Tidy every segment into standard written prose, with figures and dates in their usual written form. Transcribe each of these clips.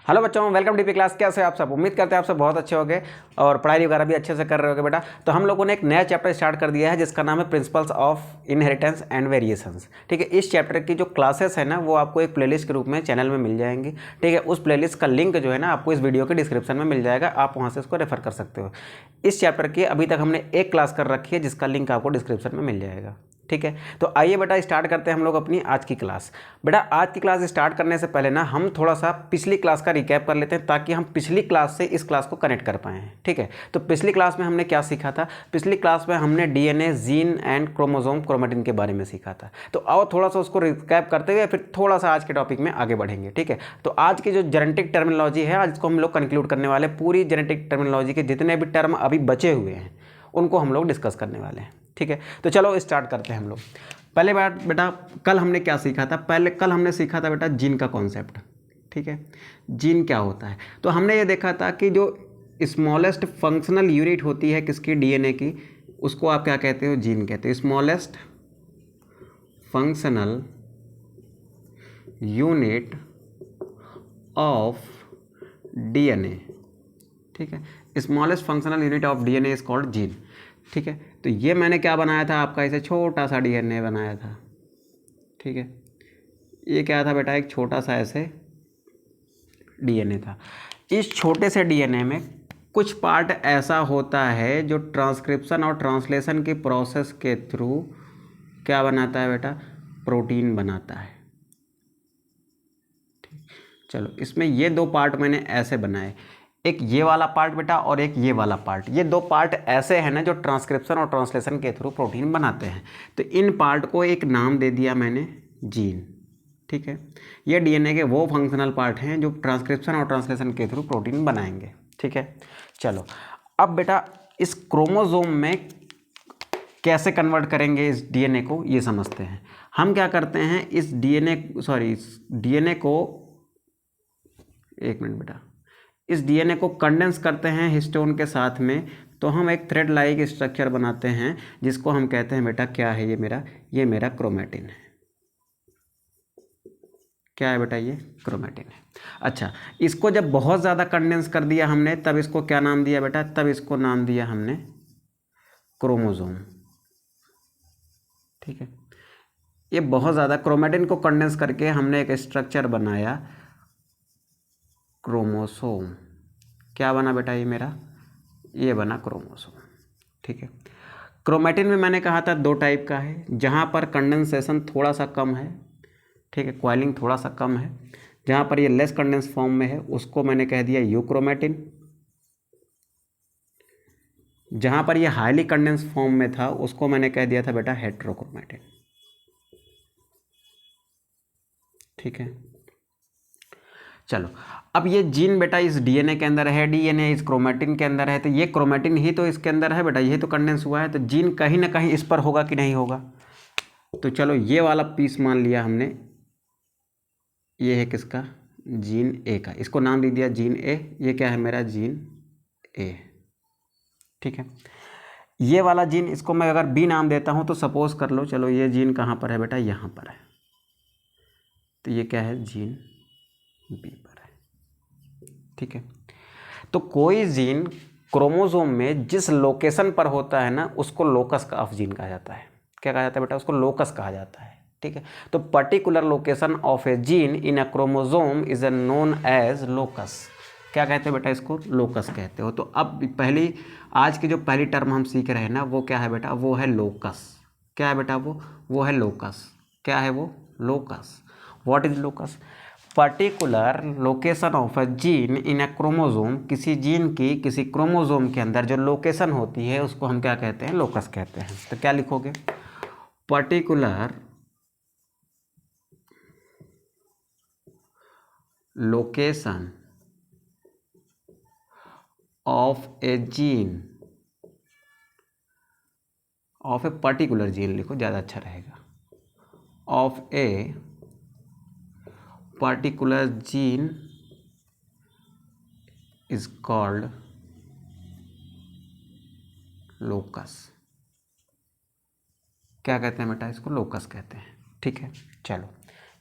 Hello बच्चों, welcome DP class. कैसे हैं आप सब? उम्मीद करते हैं आप सब बहुत अच्छे होंगे और पढ़ाई वगैरह भी अच्छे से कर रहे होगे बेटा। तो हम लोगों ने एक नया चैप्टर स्टार्ट कर दिया है जिसका नाम है principles of inheritance and variations. ठीक है, इस चैप्टर की जो क्लासेस है ना वो आपको एक प्लेलिस्ट के रूप में चैनल में मिल जाएंगी। ठीक है, उस प्लेलिस्ट का लिंक जो है ना आपको इस वीडियो के डिस्क्रिप्शन में मिल जाएगा, आप वहाँ से इसको रेफर कर सकते हो। इस चैप्टर की अभी तक हमने एक क्लास कर रखी है जिसका लिंक आपको डिस्क्रिप्शन में मिल जाएगा। ठीक है, तो आइए बेटा स्टार्ट करते हैं हम लोग अपनी आज की क्लास। बेटा आज की क्लास स्टार्ट करने से पहले ना हम थोड़ा सा पिछली क्लास का रिकैप कर लेते हैं ताकि हम पिछली क्लास से इस क्लास को कनेक्ट कर पाएँ। ठीक है, तो पिछली क्लास में हमने क्या सीखा था? पिछली क्लास में हमने DNA, gene and chromosome, chromatin के बारे में सीखा था। तो आओ थोड़ा सा उसको रिकैप करते हुए फिर थोड़ा सा आज के टॉपिक में आगे बढ़ेंगे। ठीक है, तो आज की जो जेनेटिक टर्मिनोलॉजी है आज इसको हम लोग कंक्लूड करने वाले। पूरी जेनेटिक टर्मिनोलॉजी के जितने भी टर्म अभी बचे हुए हैं उनको हम लोग डिस्कस करने वाले हैं। ठीक है, तो चलो स्टार्ट करते हैं हम लोग। पहले बात बेटा, कल हमने क्या सीखा था? कल हमने सीखा था बेटा जीन का कॉन्सेप्ट। ठीक है, जीन क्या होता है? तो हमने ये देखा था कि जो स्मॉलेस्ट फंक्शनल यूनिट होती है किसकी, डीएनए की, उसको आप क्या कहते हो? जीन कहते हो। Smallest functional unit of DNA. ठीक है, smallest functional unit of DNA is called gene. ठीक है, तो ये मैंने क्या बनाया था आपका, इसे छोटा सा डीएनए बनाया था। ठीक है, ये क्या था बेटा? एक छोटा सा ऐसे डीएनए था। इस छोटे से डीएनए में कुछ पार्ट ऐसा होता है जो ट्रांसक्रिप्शन और ट्रांसलेशन की प्रोसेस के थ्रू क्या बनाता है बेटा? प्रोटीन बनाता है। चलो, इसमें ये दो पार्ट मैंने ऐसे बनाए, एक ये वाला पार्ट बेटा और एक ये वाला पार्ट। ये दो पार्ट ऐसे हैं ना जो ट्रांसक्रिप्शन और ट्रांसलेशन के थ्रू प्रोटीन बनाते हैं। तो इन पार्ट को एक नाम दे दिया मैंने, जीन। ठीक है, ये डीएनए के वो फंक्शनल पार्ट हैं जो ट्रांसक्रिप्शन और ट्रांसलेशन के थ्रू प्रोटीन बनाएंगे। ठीक है, चलो अब बेटा इस क्रोमोसोम में कैसे कन्वर्ट करेंगे इस डीएनए को, ये समझते हैं। हम क्या करते हैं, इस डीएनए को, एक मिनट बेटा, इस डीएनए को कंडेंस करते हैं हिस्टोन के साथ में, तो हम एक थ्रेड लाइक स्ट्रक्चर बनाते हैं जिसको हम कहते हैं बेटा, क्या है ये मेरा क्रोमेटिन है। क्या है बेटा? ये क्रोमेटिन है। अच्छा, इसको जब बहुत ज़्यादा कंडेंस कर दिया हमने तब इसको क्या नाम दिया बेटा? तब इसको नाम दिया हमने क्रोमोसोम। ठीक है, ये बहुत ज़्यादा क्रोमेटिन को कंडेंस करके हमने एक स्ट्रक्चर बनाया, क्रोमोसोम। क्या बना बेटा? ये बना क्रोमोसोम। ठीक है, क्रोमेटिन में मैंने कहा था दो टाइप का है, जहाँ पर कंडेंसेशन थोड़ा सा कम है। ठीक है, कॉइलिंग थोड़ा सा कम है। जहाँ पर ये लेस कंडेंस फॉर्म में है उसको मैंने कह दिया यूक्रोमेटिन। जहाँ पर ये हाईली कंडेंस फॉर्म में था उसको मैंने कह दिया था बेटा हेट्रोक्रोमेटिन। ठीक है, चलो अब ये जीन बेटा इस डीएनए के अंदर है, डीएनए इस क्रोमेटिन के अंदर है, तो ये क्रोमेटिन ही तो इसके अंदर है बेटा, ये तो कंडेंस हुआ है, तो जीन कहीं ना कहीं इस पर होगा कि नहीं होगा? तो चलो ये वाला पीस मान लिया हमने, ये है किसका? जीन ए का। इसको नाम दे दिया जीन ए। ये क्या है मेरा? Gene A. ठीक है, ये वाला जीन, इसको मैं अगर बी नाम देता हूँ तो सपोज कर लो, चलो ये जीन कहाँ पर है बेटा? यहाँ पर है, तो ये क्या है? जीन बी पर है। ठीक है, तो कोई जीन क्रोमोसोम में जिस लोकेशन पर होता है ना उसको लोकस ऑफ जीन कहा जाता है। क्या कहा जाता है बेटा? उसको लोकस कहा जाता है। ठीक है, तो particular location of a gene in a chromosome is known as locus. क्या कहते हैं बेटा? इसको लोकस कहते हो। तो अब पहली, आज की जो पहली टर्म हम सीख रहे हैं ना वो क्या है बेटा? वो है लोकस। क्या है बेटा? वो है लोकस। क्या है वो? Locus. What is locus? Particular location of a gene in a chromosome. किसी जीन की किसी क्रोमोसोम के अंदर जो लोकेशन होती है उसको हम क्या कहते हैं? लोकस कहते हैं। तो क्या लिखोगे? Particular location of a gene, of a particular gene लिखो, ज़्यादा अच्छा रहेगा। Of a particular gene is called locus. क्या कहते हैं बेटा? इसको लोकस कहते हैं। ठीक है, चलो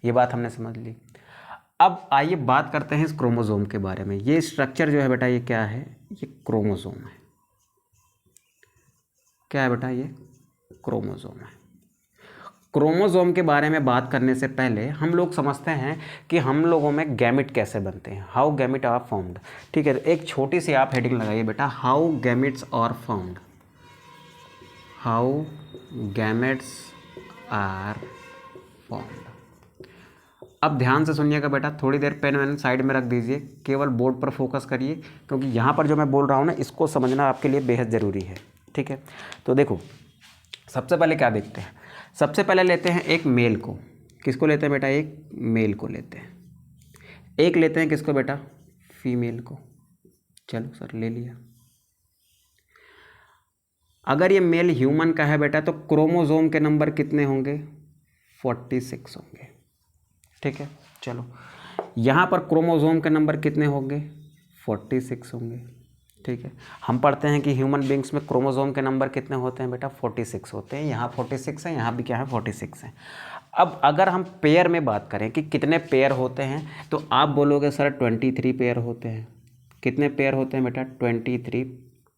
ये बात हमने समझ ली। अब आइए बात करते हैं इस क्रोमोसोम के बारे में। ये स्ट्रक्चर जो है बेटा ये क्या है, ये क्रोमोसोम है। क्या है बेटा, ये क्रोमोसोम है। क्रोमोसोम के बारे में बात करने से पहले हम लोग समझते हैं कि हम लोगों में गैमेट कैसे बनते हैं, हाउ गैमेट आर फॉर्म्ड। ठीक है, एक छोटी सी आप हेडिंग लगाइए बेटा, how gametes are formed, how gametes are formed. अब ध्यान से सुनिएगा बेटा, थोड़ी देर पेन वैन साइड में रख दीजिए, केवल बोर्ड पर फोकस करिए, क्योंकि यहाँ पर जो मैं बोल रहा हूँ ना, इसको समझना आपके लिए बेहद ज़रूरी है। ठीक है, तो देखो सबसे पहले क्या देखते हैं, सबसे पहले लेते हैं एक मेल को। किसको लेते हैं बेटा, एक मेल को लेते हैं। एक लेते हैं किसको बेटा, फीमेल को। चलो सर ले लिया। अगर ये मेल ह्यूमन का है बेटा तो क्रोमोसोम के नंबर कितने होंगे, 46 होंगे। ठीक है, चलो यहाँ पर क्रोमोसोम के नंबर कितने होंगे, 46 होंगे। ठीक है, हम पढ़ते हैं कि ह्यूमन बींग्स में क्रोमोसोम के नंबर कितने होते हैं बेटा, 46 होते हैं। यहाँ 46 है, यहाँ भी क्या है, 46 है। अब अगर हम पेयर में बात करें कि कितने पेयर होते हैं, तो आप बोलोगे सर 23 पेयर होते हैं। कितने पेयर होते हैं बेटा, 23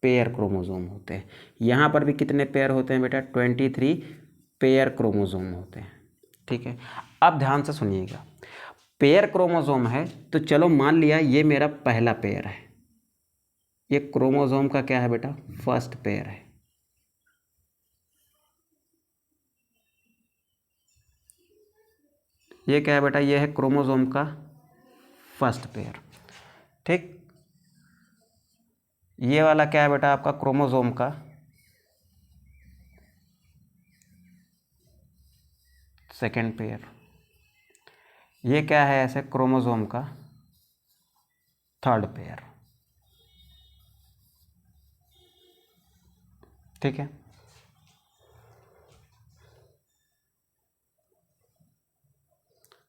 पेयर क्रोमोसोम होते हैं। यहाँ पर भी कितने पेयर होते हैं बेटा, 23 पेयर क्रोमोसोम होते हैं। ठीक है, अब ध्यान से सुनिएगा, पेयर क्रोमोसोम है तो चलो मान लिया ये मेरा पहला पेयर है, ये क्रोमोसोम का क्या है बेटा, फर्स्ट पेयर है। ये क्या है बेटा, ये है क्रोमोसोम का फर्स्ट पेयर। ठीक, ये वाला क्या है बेटा, आपका क्रोमोसोम का सेकेंड पेयर। ये क्या है ऐसे, क्रोमोसोम का थर्ड पेयर। ठीक है,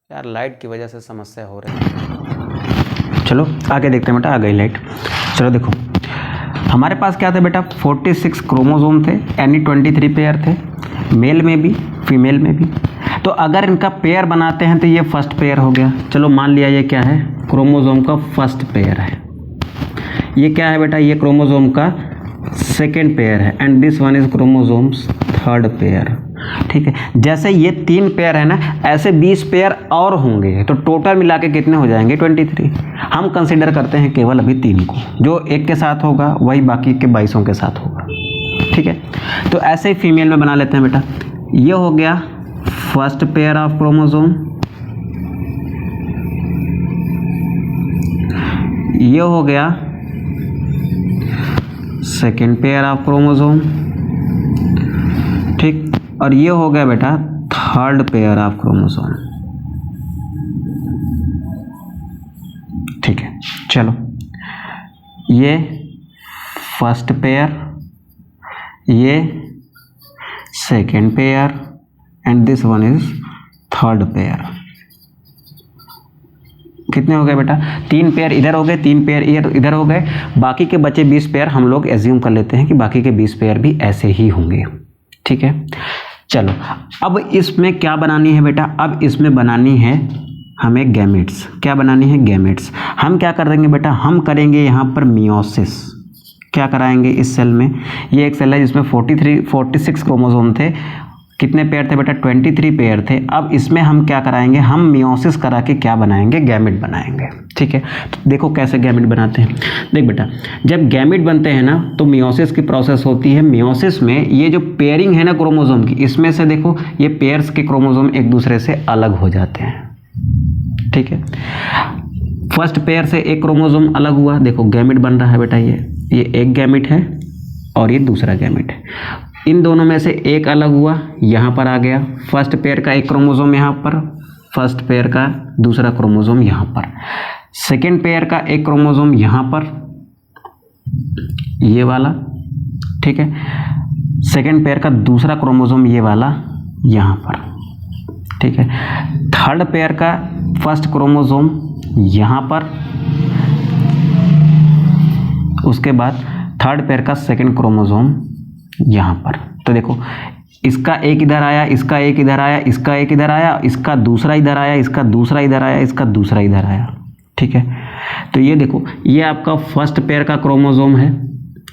यार लाइट की वजह से समस्या हो रही है। चलो आगे देखते हैं बेटा, आ गई लाइट। चलो देखो, हमारे पास क्या था बेटा, 46 क्रोमोसोम थे, यानी 23 पेयर थे, मेल में भी फीमेल में भी। तो अगर इनका पेयर बनाते हैं तो ये फर्स्ट पेयर हो गया। चलो मान लिया ये क्या है, क्रोमोसोम का फर्स्ट पेयर है। ये क्या है बेटा, ये क्रोमोसोम का सेकेंड पेयर है, and this one is chromosomes third pair. ठीक है, जैसे ये 3 पेयर है ना, ऐसे 20 पेयर और होंगे, तो टोटल मिला के कितने हो जाएंगे, 23। हम कंसिडर करते हैं केवल अभी 3 को, जो एक के साथ होगा वही बाकी के 22 के साथ होगा। ठीक है, तो ऐसे ही फीमेल में बना लेते हैं बेटा। ये हो गया फर्स्ट पेयर ऑफ क्रोमोसोम, ये हो गया सेकेंड पेयर ऑफ क्रोमोसोम। ठीक, और ये हो गया बेटा थर्ड पेयर ऑफ क्रोमोसोम। ठीक है, चलो ये फर्स्ट पेयर, ये second pair, and this one is third pair. कितने हो गए बेटा, 3 पेयर इधर हो गए, 3 पेयर इधर हो गए, बाकी के बचे 20 पेयर हम लोग एज्यूम कर लेते हैं कि बाकी के 20 पेयर भी ऐसे ही होंगे। ठीक है, चलो अब इसमें क्या बनानी है बेटा, अब इसमें बनानी है हमें गैमेट्स। क्या बनानी है, गैमेट्स। हम क्या कर देंगे बेटा, हम करेंगे यहाँ पर मियोसिस। क्या कराएंगे इस सेल में, ये एक सेल है जिसमें 46 क्रोमोसोम थे। कितने पेयर थे बेटा, 23 पेयर थे। अब इसमें हम क्या कराएंगे, हम मियोसिस करा के क्या बनाएंगे, गैमेट बनाएंगे। ठीक है, तो देखो कैसे गैमेट बनाते हैं। देख बेटा, जब गैमेट बनते हैं ना तो मियोसिस की प्रोसेस होती है। मियोसिस में ये जो पेयरिंग है ना क्रोमोसोम की, इसमें से देखो ये पेयर्स के क्रोमोसोम एक दूसरे से अलग हो जाते हैं। ठीक है, फर्स्ट पेयर से एक क्रोमोसोम अलग हुआ, देखो गैमेट बन रहा है बेटा। ये एक गैमेट है और ये दूसरा गैमेट है। इन दोनों में से एक अलग हुआ, यहाँ पर आ गया फर्स्ट पेयर का एक क्रोमोसोम, यहाँ पर फर्स्ट पेयर का दूसरा क्रोमोसोम, यहाँ पर सेकेंड पेयर का एक क्रोमोसोम, यहाँ पर ये वाला। ठीक है, सेकेंड पेयर का दूसरा क्रोमोसोम ये वाला यहाँ पर। ठीक है, थर्ड पेयर का फर्स्ट क्रोमोसोम यहाँ पर, उसके बाद थर्ड पेयर का सेकेंड क्रोमोसोम यहाँ पर। तो देखो इसका एक इधर आया, इसका एक इधर आया, इसका एक इधर आया, इसका दूसरा इधर आया, इसका दूसरा इधर आया, इसका दूसरा इधर आया। ठीक है, तो ये देखो, ये आपका फर्स्ट पेयर का क्रोमोसोम है।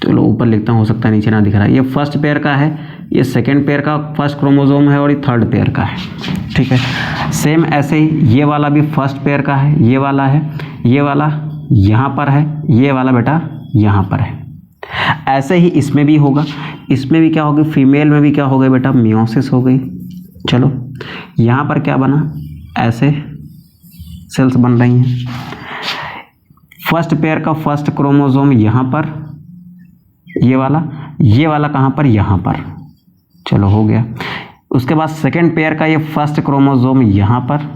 चलो ऊपर लिखता हूँ, हो सकता है नीचे ना दिख रहा है। ये फर्स्ट पेयर का है, ये सेकेंड पेयर का फर्स्ट क्रोमोसोम है और ये थर्ड पेयर का है। ठीक है, सेम ऐसे ही ये वाला भी फर्स्ट पेयर का है, ये वाला है, ये वाला यहाँ पर है, ये वाला बेटा यहाँ पर है। ऐसे ही इसमें भी होगा, इसमें भी क्या होगी, फीमेल में भी क्या हो गई बेटा, मियोसिस हो गई। चलो यहाँ पर क्या बना, ऐसे सेल्स बन रही हैं। फर्स्ट पेयर का फर्स्ट क्रोमोसोम यहाँ पर, ये वाला कहाँ पर, यहाँ पर। चलो हो गया। उसके बाद सेकेंड पेयर का ये फर्स्ट क्रोमोसोम यहाँ पर,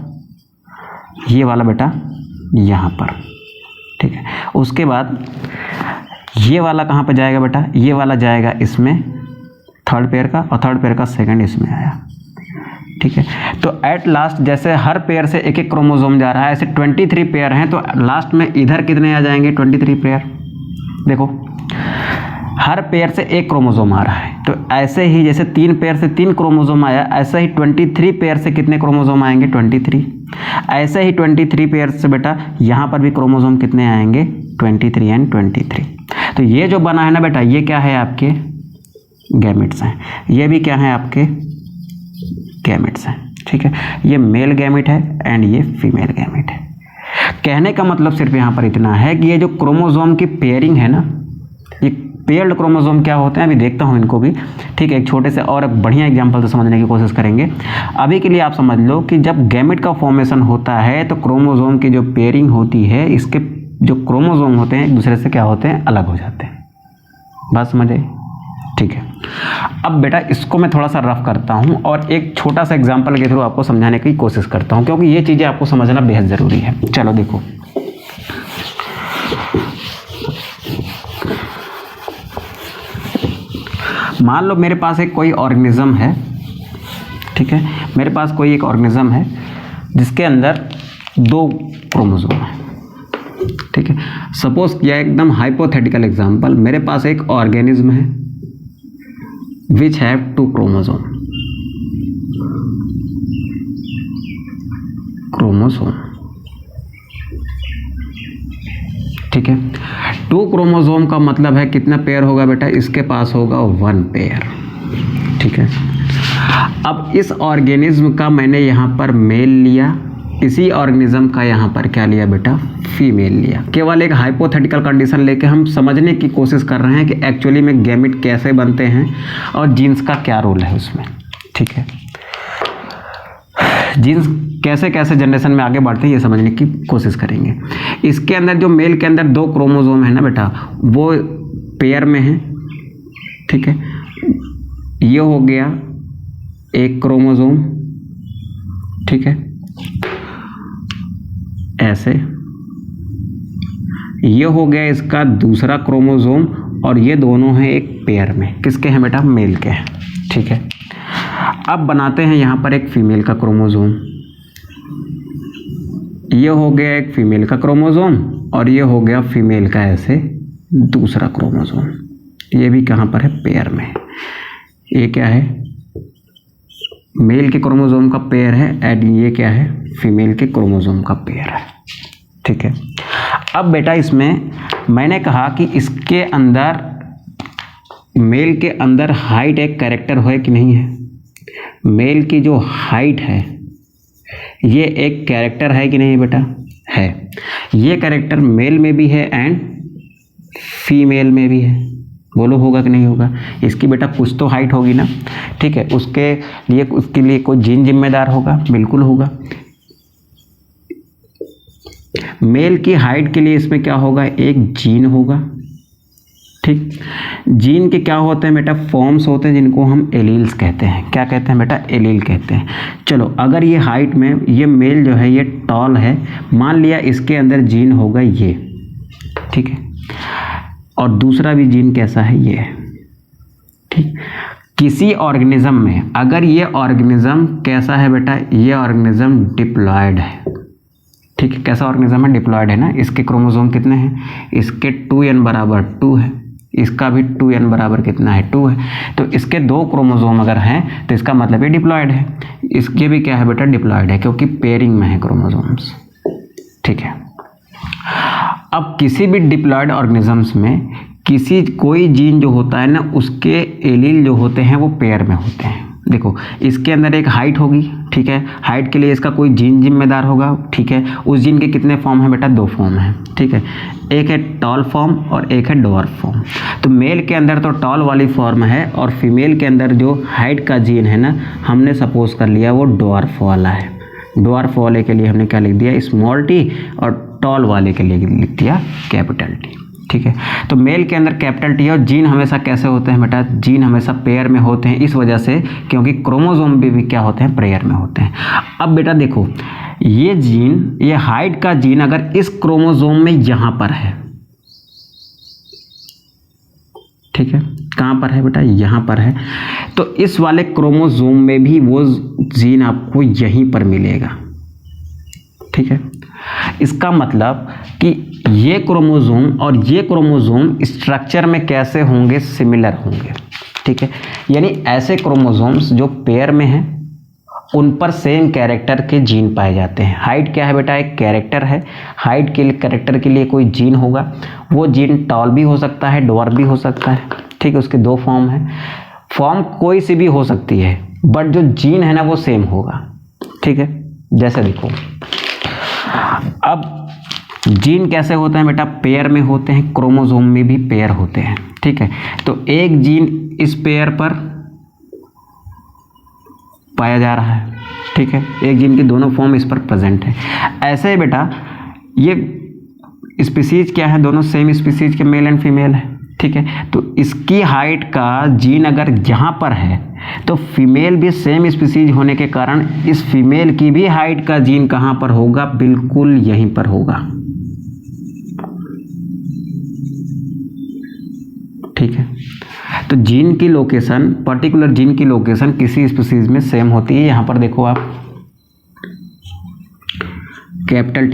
ये वाला बेटा यहाँ पर। ठीक है, उसके बाद ये वाला कहाँ पर जाएगा बेटा, ये वाला जाएगा इसमें थर्ड पेयर का, और थर्ड पेयर का सेकंड इसमें आया। ठीक है, तो एट लास्ट जैसे हर पेयर से एक एक क्रोमोसोम जा रहा है, ऐसे 23 पेयर हैं, तो लास्ट में इधर कितने आ जाएंगे, 23 पेयर। देखो हर पेयर से एक क्रोमोसोम आ रहा है, तो ऐसे ही जैसे 3 पेयर से 3 क्रोमोसोम आया, ऐसे ही 23 पेयर से कितने क्रोमोसोम आएंगे, 23। ऐसे ही 23 पेयर से बेटा यहाँ पर भी क्रोमोसोम कितने आएंगे, 23 एंड 23। तो ये जो बना है ना बेटा, ये क्या है, आपके गैमेट्स हैं। ये भी क्या है, आपके गैमेट्स हैं। ठीक है, ये मेल गैमेट है एंड ये फीमेल गैमेट है। कहने का मतलब सिर्फ यहाँ पर इतना है कि ये जो क्रोमोसोम की पेयरिंग है ना, ये पेयर्ड क्रोमोसोम क्या होते हैं, अभी देखता हूँ इनको भी। ठीक है, एक छोटे से और एक बढ़िया एग्जांपल से समझने की कोशिश करेंगे। अभी के लिए आप समझ लो कि जब गैमेट का फॉर्मेशन होता है तो क्रोमोसोम की जो पेयरिंग होती है, इसके जो क्रोमोसोम होते हैं एक दूसरे से क्या होते हैं, अलग हो जाते हैं। बात समझ आई? ठीक है, अब बेटा इसको मैं थोड़ा सा रफ करता हूँ और एक छोटा सा एग्जांपल के थ्रू आपको समझाने की कोशिश करता हूँ, क्योंकि ये चीज़ें आपको समझना बेहद ज़रूरी है। चलो देखो, मान लो मेरे पास एक कोई ऑर्गेनिज्म है। ठीक है, मेरे पास कोई एक ऑर्गेनिज्म है जिसके अंदर 2 क्रोमोसोम है। ठीक है, सपोज किया एकदम हाइपोथेटिकल एग्जांपल, मेरे पास एक ऑर्गेनिज्म है विच हैव 2 क्रोमोसोम। ठीक है, 2 क्रोमोसोम का मतलब है कितना पेयर होगा बेटा, इसके पास होगा 1 पेयर। ठीक है, अब इस ऑर्गेनिज्म का मैंने यहाँ पर मेल लिया, इसी ऑर्गेनिज्म का यहाँ पर क्या लिया बेटा, फीमेल लिया। केवल एक हाइपोथेटिकल कंडीशन लेके हम समझने की कोशिश कर रहे हैं कि एक्चुअली में गैमेट कैसे बनते हैं और जीन्स का क्या रोल है उसमें। ठीक है, जीन्स कैसे कैसे जनरेशन में आगे बढ़ते हैं ये समझने की कोशिश करेंगे। इसके अंदर जो मेल के अंदर 2 क्रोमोसोम है ना बेटा, वो पेयर में है। ठीक है, ये हो गया एक क्रोमोसोम। ठीक है, ऐसे ये हो गया इसका दूसरा क्रोमोसोम, और ये दोनों हैं एक पेयर में, किसके हैं बेटा, मेल के हैं। ठीक है, अब बनाते हैं यहाँ पर एक फीमेल का क्रोमोसोम। ये हो गया एक फीमेल का क्रोमोसोम और ये हो गया फीमेल का ऐसे दूसरा क्रोमोसोम। ये भी कहाँ पर है, पेयर में। ये क्या है, मेल के क्रोमोसोम का पेयर है, एंड ये क्या है, फीमेल के क्रोमोसोम का पेयर है। ठीक है, अब बेटा इसमें मैंने कहा कि इसके अंदर, मेल के अंदर हाइट एक कैरेक्टर है कि नहीं है। मेल की जो हाइट है ये एक कैरेक्टर है कि नहीं बेटा, है। ये कैरेक्टर मेल में भी है एंड फीमेल में भी है। बोलो होगा कि नहीं होगा, इसकी बेटा कुछ तो हाइट होगी ना। ठीक है, उसके लिए कोई जीन जिम्मेदार होगा, बिल्कुल होगा। मेल की हाइट के लिए इसमें क्या होगा, एक जीन होगा। ठीक, जीन के क्या होते हैं बेटा, फॉर्म्स होते हैं जिनको हम एलील्स कहते हैं। क्या कहते हैं बेटा, एलील कहते हैं। चलो अगर ये हाइट में ये मेल जो है ये टॉल है, मान लिया इसके अंदर जीन होगा ये। ठीक है, और दूसरा भी जीन कैसा है, ये है। ठीक, किसी ऑर्गेनिज्म में अगर ये ऑर्गेनिज्म कैसा है बेटा, ये ऑर्गेनिज्म डिप्लॉयड है। ठीक है, कैसा ऑर्गेनिज्म है, डिप्लॉयड है ना। इसके क्रोमोसोम कितने हैं, इसके 2n = 2 है, इसका भी 2n बराबर कितना है 2 है। तो इसके 2 क्रोमोसोम अगर हैं तो इसका मतलब ये डिप्लॉयड है। इसके भी क्या है बेटा डिप्लॉयड है, क्योंकि पेयरिंग में है क्रोमोसोम्स। ठीक है, अब किसी भी डिप्लॉयड ऑर्गेनिजम्स में कोई जीन जो होता है ना, उसके एलील जो होते हैं वो पेयर में होते हैं। देखो इसके अंदर एक हाइट होगी, ठीक है, हाइट के लिए इसका कोई जीन जिम्मेदार होगा, ठीक है। उस जीन के कितने फॉर्म हैं बेटा 2 फॉर्म हैं, ठीक है, एक है टॉल फॉर्म और एक है डॉर्फ फॉर्म। तो मेल के अंदर तो टॉल वाली फॉर्म है और फीमेल के अंदर जो हाइट का जीन है ना, हमने सपोज कर लिया वो डॉर्फ वाला है। डॉर्फ वाले के लिए हमने क्या लिख दिया स्मॉल टी, और टॉल वाले के लिए लिख दिया कैपिटल टी। ठीक है, तो मेल के अंदर कैपिटल टी है और जीन हमेशा कैसे होते हैं बेटा, जीन हमेशा पेयर में होते हैं, इस वजह से क्योंकि क्रोमोसोम भी क्या होते हैं पेयर में होते हैं। अब बेटा देखो ये जीन, ये हाइट का जीन अगर इस क्रोमोसोम में यहाँ पर है, ठीक है, कहाँ पर है बेटा यहाँ पर है, तो इस वाले क्रोमोसोम में भी वो जीन आपको यहीं पर मिलेगा। ठीक है, इसका मतलब कि ये क्रोमोसोम और ये क्रोमोसोम स्ट्रक्चर में कैसे होंगे, सिमिलर होंगे। ठीक है, यानी ऐसे क्रोमोसोम्स जो पेयर में हैं उन पर सेम कैरेक्टर के जीन पाए जाते हैं। हाइट क्या है बेटा, एक कैरेक्टर है, हाइट के लिए कैरेक्टर के लिए कोई जीन होगा, वो जीन टॉल भी हो सकता है, डॉर्फ भी हो सकता है। ठीक है, उसके 2 फॉर्म हैं, फॉर्म कोई सी भी हो सकती है, बट जो जीन है ना वो सेम होगा। ठीक है, जैसे देखो अब जीन कैसे होते हैं बेटा, पेयर में होते हैं, क्रोमोसोम में भी पेयर होते हैं। ठीक है, तो एक जीन इस पेयर पर पाया जा रहा है, ठीक है, एक जीन के दोनों फॉर्म इस पर प्रेजेंट है। ऐसे ही बेटा ये स्पीसीज क्या है, दोनों सेम स्पीसीज के मेल एंड फीमेल है। ठीक है, तो इसकी हाइट का जीन अगर यहाँ पर है तो फीमेल भी सेम स्पीसीज होने के कारण इस फीमेल की भी हाइट का जीन कहाँ पर होगा, बिल्कुल यहीं पर होगा। ठीक है, तो जीन की लोकेशन, पर्टिकुलर जीन की लोकेशन किसी स्पीसीज में सेम होती है। यहाँ पर देखो आप कैपिटल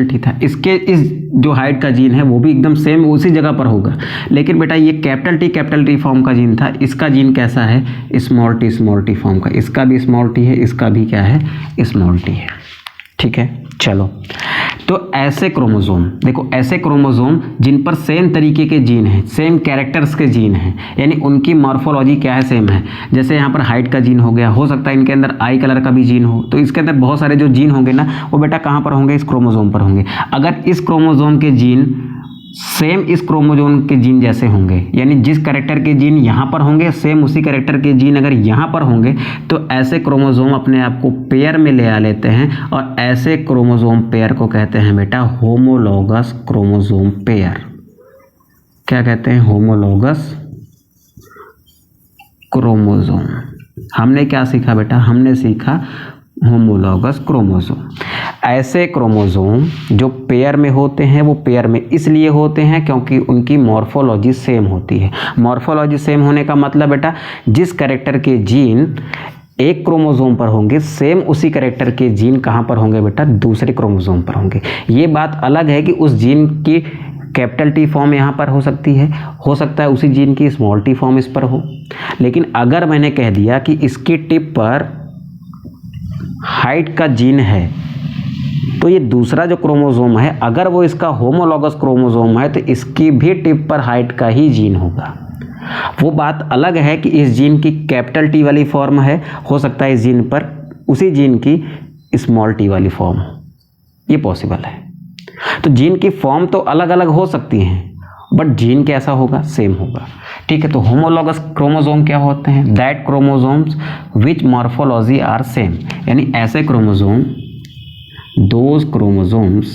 टी था, इसके इस जो हाइट का जीन है वो भी एकदम सेम उसी जगह पर होगा। लेकिन बेटा ये कैपिटल टी फॉर्म का जीन था, इसका जीन कैसा है स्मॉल टी फॉर्म का, इसका भी स्मॉल टी है, इसका भी क्या है स्मॉल टी है। ठीक है, चलो तो ऐसे क्रोमोसोम देखो, ऐसे क्रोमोसोम जिन पर सेम तरीके के जीन हैं, सेम कैरेक्टर्स के जीन हैं, यानी उनकी मॉर्फोलॉजी क्या है सेम है। जैसे यहाँ पर हाइट का जीन हो गया, हो सकता है इनके अंदर आई कलर का भी जीन हो, तो इसके अंदर बहुत सारे जो जीन होंगे ना वो बेटा कहाँ पर होंगे, इस क्रोमोसोम पर होंगे। अगर इस क्रोमोसोम के जीन सेम इस क्रोमोसोम के जीन जैसे होंगे, यानी जिस कैरेक्टर के जीन यहाँ पर होंगे सेम उसी कैरेक्टर के जीन अगर यहाँ पर होंगे, तो ऐसे क्रोमोसोम अपने आप को पेयर में ले आ लेते हैं और ऐसे क्रोमोसोम पेयर को कहते हैं बेटा होमोलॉगस क्रोमोसोम पेयर। क्या कहते हैं, होमोलॉगस क्रोमोसोम। हमने क्या सीखा बेटा, हमने सीखा होमोलॉगस क्रोमोसोम। ऐसे क्रोमोसोम जो पेयर में होते हैं वो पेयर में इसलिए होते हैं क्योंकि उनकी मॉर्फोलॉजी सेम होती है। मॉर्फोलॉजी सेम होने का मतलब बेटा जिस कैरेक्टर के जीन एक क्रोमोसोम पर होंगे सेम उसी कैरेक्टर के जीन कहाँ पर होंगे बेटा, दूसरे क्रोमोसोम पर होंगे। ये बात अलग है कि उस जीन की कैपिटल टी फॉर्म यहाँ पर हो सकती है, हो सकता है उसी जीन की स्मॉल टी फॉर्म इस पर हो। लेकिन अगर मैंने कह दिया कि इसकी टिप पर हाइट का जीन है तो ये दूसरा जो क्रोमोसोम है अगर वो इसका होमोलॉगस क्रोमोसोम है तो इसकी भी टिप पर हाइट का ही जीन होगा। वो बात अलग है कि इस जीन की कैपिटल टी वाली फॉर्म है, हो सकता है इस जीन पर उसी जीन की स्मॉल टी वाली फॉर्म हो, ये पॉसिबल है। तो जीन की फॉर्म तो अलग अलग हो सकती हैं बट जीन कैसा होगा, सेम होगा। ठीक है, तो होमोलॉगस क्रोमोसोम क्या होते हैं, that chromosomes which morphology are same, यानी ऐसे chromosome, those chromosomes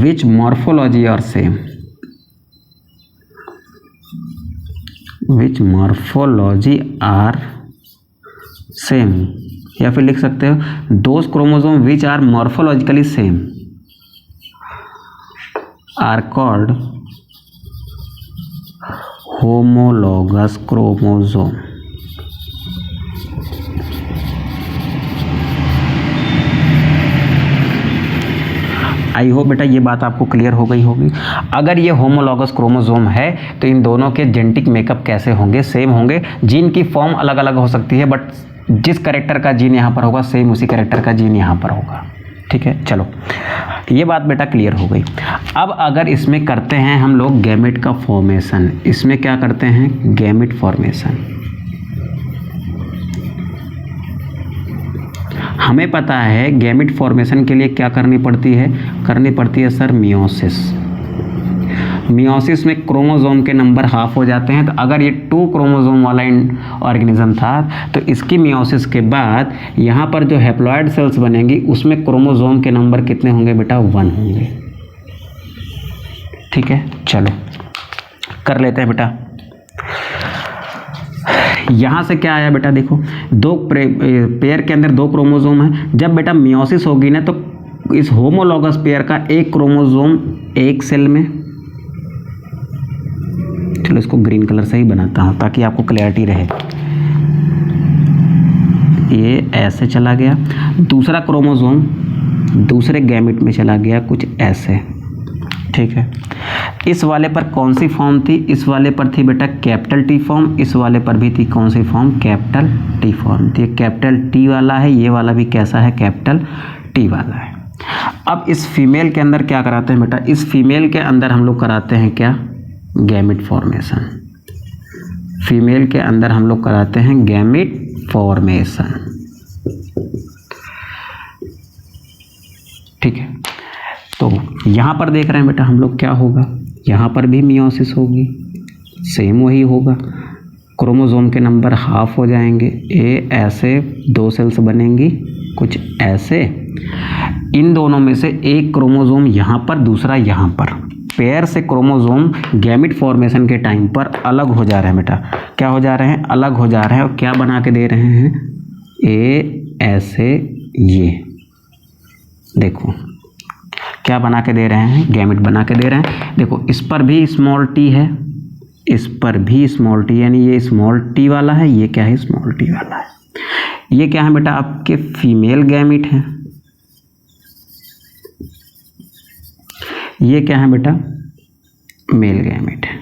which morphology are same, which morphology are same, या फिर लिख सकते हो those chromosome which are morphologically same are called homologous chromosome। I hope बेटा ये बात आपको क्लियर हो गई होगी। अगर ये होमोलॉगस क्रोमोसोम है तो इन दोनों के जेनेटिक मेकअप कैसे होंगे, सेम होंगे। जीन की फॉर्म अलग अलग हो सकती है, बट जिस कैरेक्टर का जीन यहाँ पर होगा सेम उसी कैरेक्टर का जीन यहाँ पर होगा। ठीक है, चलो ये बात बेटा क्लियर हो गई। अब अगर इसमें करते हैं हम लोग गैमेट का फॉर्मेशन, इसमें क्या करते हैं, गैमेट फॉर्मेशन। हमें पता है गैमेट फॉर्मेशन के लिए क्या करनी पड़ती है सर मियोसिस। मियोसिस में क्रोमोसोम के नंबर हाफ हो जाते हैं। तो अगर ये 2 क्रोमोसोम वाला ऑर्गेनिज्म था तो इसकी मियोसिस के बाद यहाँ पर जो हैप्लॉइड सेल्स बनेंगी उसमें क्रोमोसोम के नंबर कितने होंगे बेटा, 1 होंगे। ठीक है, चलो कर लेते हैं बेटा। यहाँ से क्या आया बेटा, देखो 2 पेयर के अंदर 2 क्रोमोसोम है। जब बेटा मियोसिस होगी ना तो इस होमोलॉगस पेयर का एक क्रोमोसोम एक सेल में, चलो इसको ग्रीन कलर से ही बनाता हूँ ताकि आपको क्लैरिटी रहे। ये ऐसे चला गया, दूसरा क्रोमोसोम दूसरे गैमेट में चला गया कुछ ऐसे। ठीक है, इस वाले पर कौन सी फॉर्म थी, इस वाले पर थी बेटा कैपिटल टी फॉर्म, इस वाले पर भी थी कौन सी फॉर्म, कैपिटल टी फॉर्म थी। कैपिटल टी वाला है, ये वाला भी कैसा है, कैपिटल टी वाला है। अब इस फीमेल के अंदर क्या कराते हैं बेटा, इस फीमेल के अंदर हम लोग कराते हैं क्या, गैमेट फॉर्मेशन। फीमेल के अंदर हम लोग कराते हैं गैमेट फॉर्मेशन। ठीक है, तो यहाँ पर देख रहे हैं बेटा हम लोग क्या होगा, यहाँ पर भी मियोसिस होगी, सेम वही होगा। क्रोमोसोम के नंबर हाफ हो जाएंगे, ए ऐसे 2 सेल्स बनेंगी कुछ ऐसे। इन दोनों में से एक क्रोमोसोम यहाँ पर, दूसरा यहाँ पर। पेयर से क्रोमोसोम गैमेट फॉर्मेशन के टाइम पर अलग हो जा रहे हैं बेटा। क्या हो जा रहे हैं, अलग हो जा रहे हैं। और क्या बना के दे रहे हैं, ए ऐसे, ये देखो क्या बना के दे रहे हैं, गैमेट बना के दे रहे हैं। देखो इस पर भी स्मॉल टी है, इस पर भी स्मॉल टी, यानी ये स्मॉल टी वाला है, ये क्या है, स्मॉल टी वाला है। ये क्या है बेटा, आपके फीमेल गैमेट हैं। ये क्या है बेटा, मेल गैमेट है।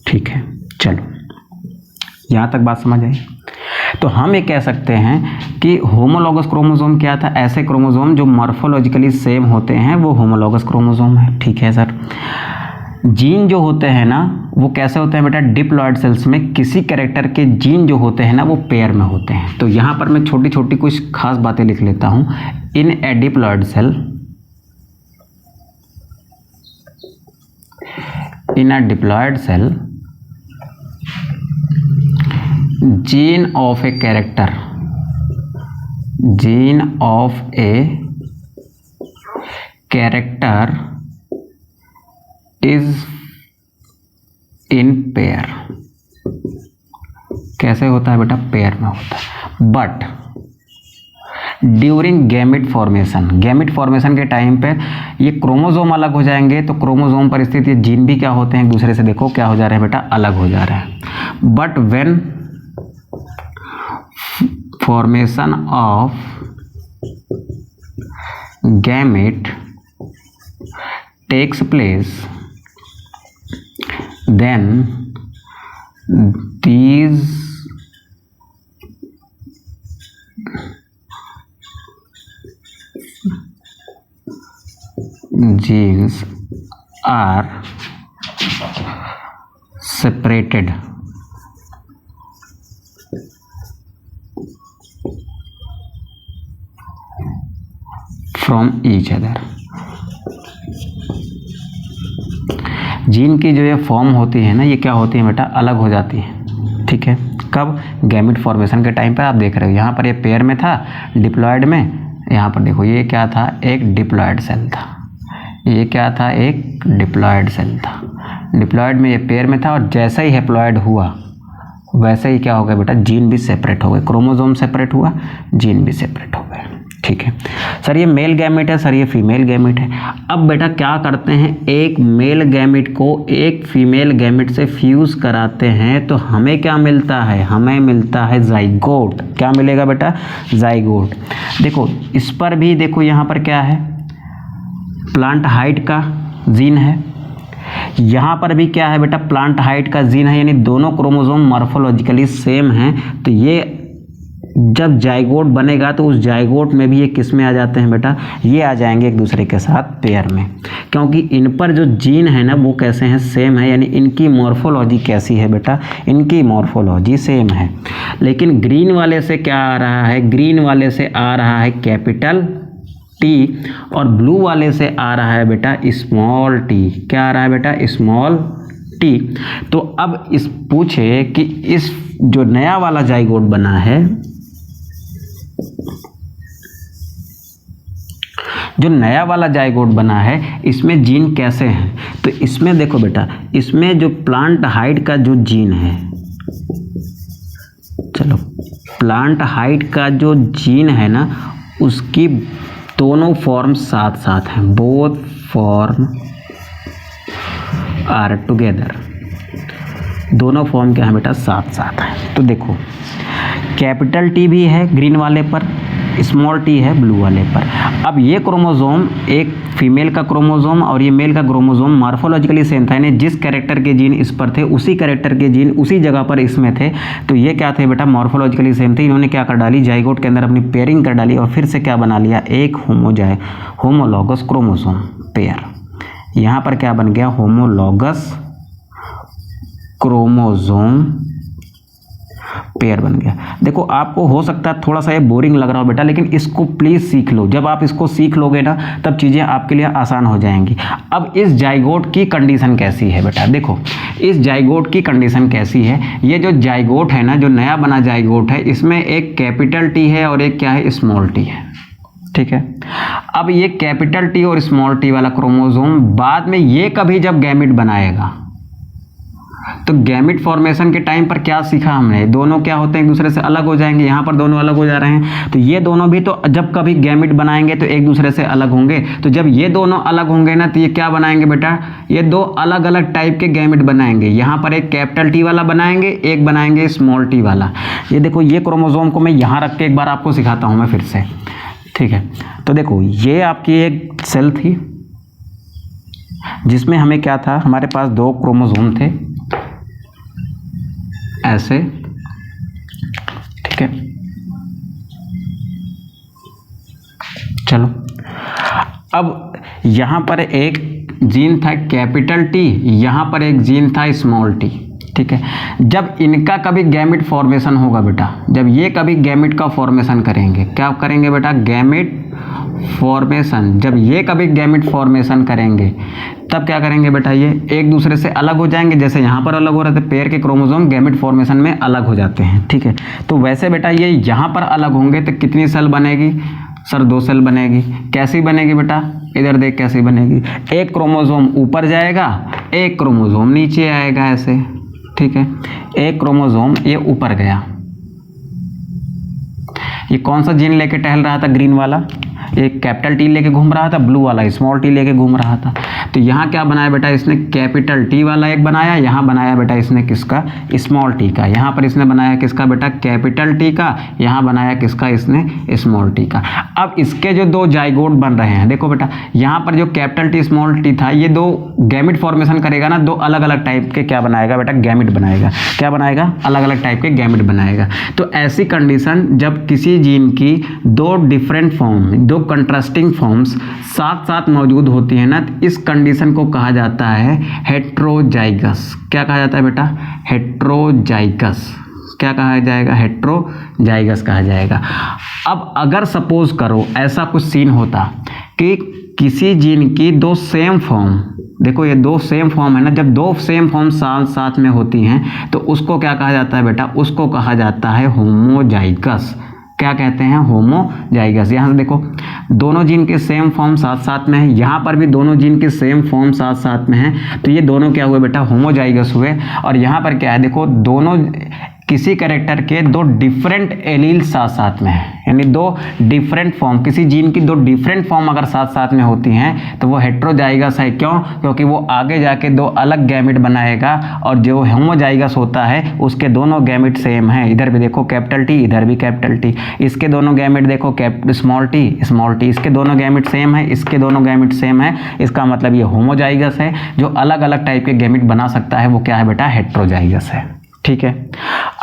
ठीक है, चलो यहाँ तक बात समझ आई। तो हम ये कह सकते हैं कि होमोलॉगस क्रोमोसोम क्या था, ऐसे क्रोमोसोम जो मॉर्फोलॉजिकली सेम होते हैं वो होमोलॉगस क्रोमोसोम है। ठीक है सर। जीन जो होते हैं ना वो कैसे होते हैं बेटा, डिप्लॉयड सेल्स में किसी कैरेक्टर के जीन जो होते हैं ना वो पेयर में होते हैं। तो यहाँ पर मैं छोटी छोटी कुछ खास बातें लिख लेता हूँ। In a diploid cell, in a diploid cell, gene of a character is in pair। कैसे होता है बेटा, पेयर में होता है। बट ड्यूरिंग गैमेट फॉर्मेशन के टाइम पे ये क्रोमोसोम अलग हो जाएंगे। तो क्रोमोसोम पर स्थित ये जीन भी क्या होते हैं, एक दूसरे से देखो क्या हो जा रहे हैं बेटा, अलग हो जा रहे हैं। But when formation of gamete takes place, then these genes are separated from each other। Gene की जो ये फॉर्म होती है ना, ये क्या होती है बेटा, अलग हो जाती है। ठीक है, कब, गैमेट फॉर्मेशन के टाइम पर। आप देख रहे हो यहाँ पर ये पेयर में था, डिप्लॉयड में। यहाँ पर देखो ये क्या था, एक डिप्लॉयड सेल था। ये क्या था, एक डिप्लॉयड सेल था। डिप्लॉयड में ये पेयर में था और जैसे ही हैप्लॉयड हुआ वैसे ही क्या हो गया बेटा, जीन भी सेपरेट हो गए। क्रोमोसोम सेपरेट हुआ, जीन भी सेपरेट हो गए। ठीक है सर, ये मेल गैमेट है, सर ये फीमेल गैमेट है। अब बेटा क्या करते हैं, एक मेल गैमेट को एक फीमेल गैमेट से फ्यूज़ कराते हैं तो हमें क्या मिलता है, हमें मिलता है जाइगोट। क्या मिलेगा बेटा, जाइगोट। देखो इस पर भी देखो यहाँ पर क्या है, प्लांट हाइट का जीन है, यहाँ पर भी क्या है बेटा, प्लांट हाइट का जीन है, यानी दोनों क्रोमोसोम मॉर्फोलॉजिकली सेम हैं। तो ये जब जाइगोट बनेगा तो उस जाइगोट में भी ये किस में आ जाते हैं बेटा, ये आ जाएंगे एक दूसरे के साथ पेयर में, क्योंकि इन पर जो जीन है ना वो कैसे हैं, सेम है, यानी इनकी मॉर्फोलॉजी कैसी है बेटा, इनकी मॉर्फोलॉजी सेम है। लेकिन ग्रीन वाले से क्या आ रहा है, ग्रीन वाले से आ रहा है कैपिटल टी और ब्लू वाले से आ रहा है बेटा स्मॉल टी। क्या आ रहा है बेटा, स्मॉल टी। तो अब इस पूछे कि इस जो नया वाला जाइगोट बना है, जो नया वाला जाइगोट बना है इसमें जीन कैसे हैं, तो इसमें देखो बेटा, इसमें जो प्लांट हाइट का जो जीन है, चलो प्लांट हाइट का जो जीन है ना उसकी दोनों फॉर्म साथ साथ हैं, बोथ फॉर्म आर टुगेदर, दोनों फॉर्म क्या है बेटा, साथ साथ है। तो देखो कैपिटल टी भी है ग्रीन वाले पर, स्मॉल टी है ब्लू वाले पर। अब ये क्रोमोसोम एक फीमेल का क्रोमोसोम और ये मेल का क्रोमोसोम मॉर्फोलॉजिकली सेम था, यानी जिस कैरेक्टर के जीन इस पर थे उसी कैरेक्टर के जीन उसी जगह पर इसमें थे। तो ये क्या थे बेटा, मॉर्फोलॉजिकली सेम थे। इन्होंने क्या कर डाली, जाइगोट के अंदर अपनी पेयरिंग कर डाली और फिर से क्या बना लिया, एक होमोलॉगस क्रोमोसोम पेयर। यहाँ पर क्या बन गया, होमोलॉगस क्रोमोसोम पेयर बन गया। देखो आपको हो सकता है थोड़ा सा ये बोरिंग लग रहा हो बेटा, लेकिन इसको प्लीज़ सीख लो। जब आप इसको सीख लोगे ना तब चीज़ें आपके लिए आसान हो जाएंगी। अब इस जाइगोट की कंडीशन कैसी है बेटा, देखो इस जाइगोट की कंडीशन कैसी है। ये जो जाइगोट है ना, जो नया बना जाइगोट है, इसमें एक कैपिटल टी है और एक क्या है, स्मॉल टी है। ठीक है, अब ये कैपिटल टी और स्मॉल टी वाला क्रोमोसोम बाद में ये कभी जब गैमेट बनाएगा तो गैमेट फॉर्मेशन के टाइम पर क्या सीखा हमने, दोनों क्या होते हैं, एक दूसरे से अलग हो जाएंगे। यहाँ पर दोनों अलग हो जा रहे हैं, तो ये दोनों भी तो जब कभी गैमेट बनाएंगे तो एक दूसरे से अलग होंगे। तो जब ये दोनों अलग होंगे ना तो ये क्या बनाएंगे बेटा, ये दो अलग अलग टाइप के गैमेट बनाएंगे। यहाँ पर एक कैपिटल टी वाला बनाएंगे, एक बनाएंगे स्मॉल टी वाला। ये देखो ये क्रोमोसोम को मैं यहाँ रख के एक बार आपको सिखाता हूँ मैं फिर से। ठीक है, तो देखो ये आपकी एक सेल थी जिसमें हमें क्या था, हमारे पास दो क्रोमोसोम थे ऐसे। ठीक है, चलो अब यहाँ पर एक जीन था कैपिटल टी, यहाँ पर एक जीन था स्मॉल टी। ठीक है, जब इनका कभी गैमेट फॉर्मेशन होगा बेटा, जब ये कभी गैमेट का फॉर्मेशन करेंगे, क्या करेंगे बेटा, गैमेट फॉर्मेशन, जब ये कभी गैमेट फॉर्मेशन करेंगे तब क्या करेंगे बेटा, ये एक दूसरे से अलग हो जाएंगे। जैसे यहाँ पर अलग हो रहे थे, पेयर के क्रोमोसोम गैमेट फॉर्मेशन में अलग हो जाते हैं। ठीक है, तो वैसे बेटा ये यहाँ पर अलग होंगे तो कितनी सेल बनेगी, सर 2 सेल बनेगी। कैसी बनेगी बेटा, इधर देख कैसी बनेगी, एक क्रोमोसोम ऊपर जाएगा, एक क्रोमोसोम नीचे आएगा ऐसे। ठीक है, एक क्रोमोसोम ये ऊपर गया, ये कौन सा जीन लेके टहल रहा था, ग्रीन वाला, ये कैपिटल टी लेके घूम रहा था, ब्लू वाला स्मॉल टी लेके घूम रहा था। तो यहाँ क्या बनाया बेटा, इसने कैपिटल टी वाला एक बनाया, यहाँ बनाया बेटा इसने किसका, स्मॉल टी का। यहाँ पर इसने बनाया किसका बेटा, कैपिटल टी का, यहाँ बनाया किसका, इसने स्मॉल टी का। अब इसके जो दो जाइगोट बन रहे हैं, देखो बेटा यहाँ पर जो कैपिटल टी स्मॉल टी था, ये दो गैमेट फॉर्मेशन करेगा ना, दो अलग अलग टाइप के क्या बनाएगा बेटा, गैमेट बनाएगा। क्या बनाएगा, अलग अलग टाइप के गैमेट बनाएगा। तो ऐसी कंडीशन जब किसी जीन की दो डिफरेंट फॉर्म, दो कंट्रास्टिंग फॉर्म्स साथ साथ मौजूद होती हैं ना, तो इस कंडीशन को कहा जाता है हेट्रोजाइगस। क्या कहा जाता है बेटा, हेट्रोजाइगस। क्या कहा जाएगा, हेट्रोजाइगस कहा जाएगा। अब अगर सपोज करो ऐसा कुछ सीन होता कि किसी जीन की दो सेम फॉर्म, देखो ये दो सेम फॉर्म है ना, जब दो सेम फॉर्म साथ साथ में होती हैं तो उसको क्या कहा जाता है बेटा, उसको कहा जाता है होमोजाइगस। क्या कहते हैं, होमोजाइगस। यहाँ से देखो दोनों जीन के सेम फॉर्म साथ साथ में है, यहाँ पर भी दोनों जीन के सेम फॉर्म साथ साथ में है, तो ये दोनों क्या हुए बेटा, होमोजाइगस हुए। और यहाँ पर क्या है, देखो दोनों किसी कैरेक्टर के दो डिफरेंट एलील साथ साथ में है, यानी दो डिफरेंट फॉर्म, किसी जीन की दो डिफरेंट फॉर्म अगर साथ साथ में होती हैं तो वो हेट्रोजाइगस है। क्यों? क्योंकि वो आगे जाके दो अलग गैमेट बनाएगा, और जो होमोजाइगस होता है उसके दोनों गैमेट सेम है। इधर भी देखो कैपिटल टी, इधर भी कैपिटल टी, इसके दोनों गैमेट देखो स्मॉल टी, इसके दोनों गैमेट सेम है, इसके दोनों गैमेट सेम है। इसका मतलब ये होमोजाइगस है। जो अलग अलग टाइप के गैमेट बना सकता है वो क्या है बेटा? हेट्रोजाइगस है। ठीक है,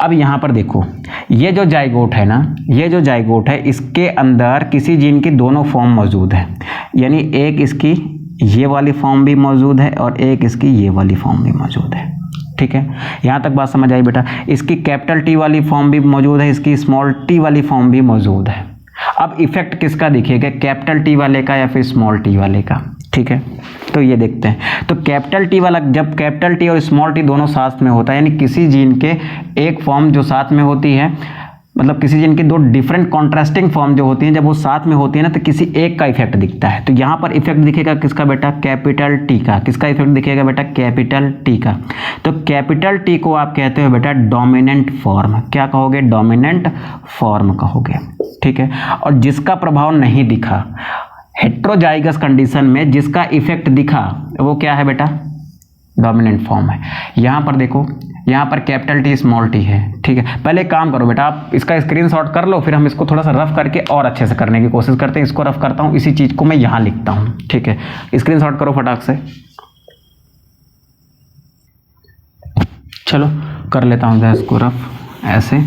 अब यहाँ पर देखो, ये जो जाइगोट है ना, ये जो जाइगोट है इसके अंदर किसी जीन की दोनों फॉर्म मौजूद है, यानी एक इसकी ये वाली फॉर्म भी मौजूद है और एक इसकी ये वाली फॉर्म भी मौजूद है। ठीक है, यहाँ तक बात समझ आई बेटा? इसकी कैपिटल टी वाली फॉर्म भी मौजूद है, इसकी स्मॉल टी वाली फॉर्म भी मौजूद है। अब इफेक्ट किसका दिखेगा? कैपिटल टी वाले का या फिर स्मॉल टी वाले का? ठीक है, तो ये देखते हैं। तो कैपिटल टी वाला, जब कैपिटल टी और स्मॉल टी दोनों साथ में होता है, यानी किसी जीन के एक फॉर्म जो साथ में होती है, मतलब किसी जीन की दो डिफरेंट कॉन्ट्रास्टिंग फॉर्म जो होती हैं, जब वो साथ में होती है ना तो किसी एक का इफेक्ट दिखता है। तो यहाँ पर इफेक्ट दिखेगा किसका बेटा? कैपिटल टी का। किसका इफेक्ट दिखेगा बेटा? कैपिटल टी का। तो कैपिटल टी को आप कहते हो बेटा डोमिनेंट फॉर्म। क्या कहोगे? डोमिनेंट फॉर्म कहोगे। ठीक है, और जिसका प्रभाव नहीं दिखा हेट्रोजाइगस कंडीशन में, जिसका इफेक्ट दिखा वो क्या है बेटा? डोमिनेंट फॉर्म है। यहाँ पर देखो, यहाँ पर कैपिटल टी स्मॉल टी है। ठीक है, पहले एक काम करो बेटा, आप इसका स्क्रीनशॉट कर लो, फिर हम इसको थोड़ा सा रफ करके और अच्छे से करने की कोशिश करते हैं। इसको रफ करता हूँ, इसी चीज़ को मैं यहाँ लिखता हूँ। ठीक है, स्क्रीनशॉट करो फटाक से। चलो कर लेता हूँ इसको रफ ऐसे।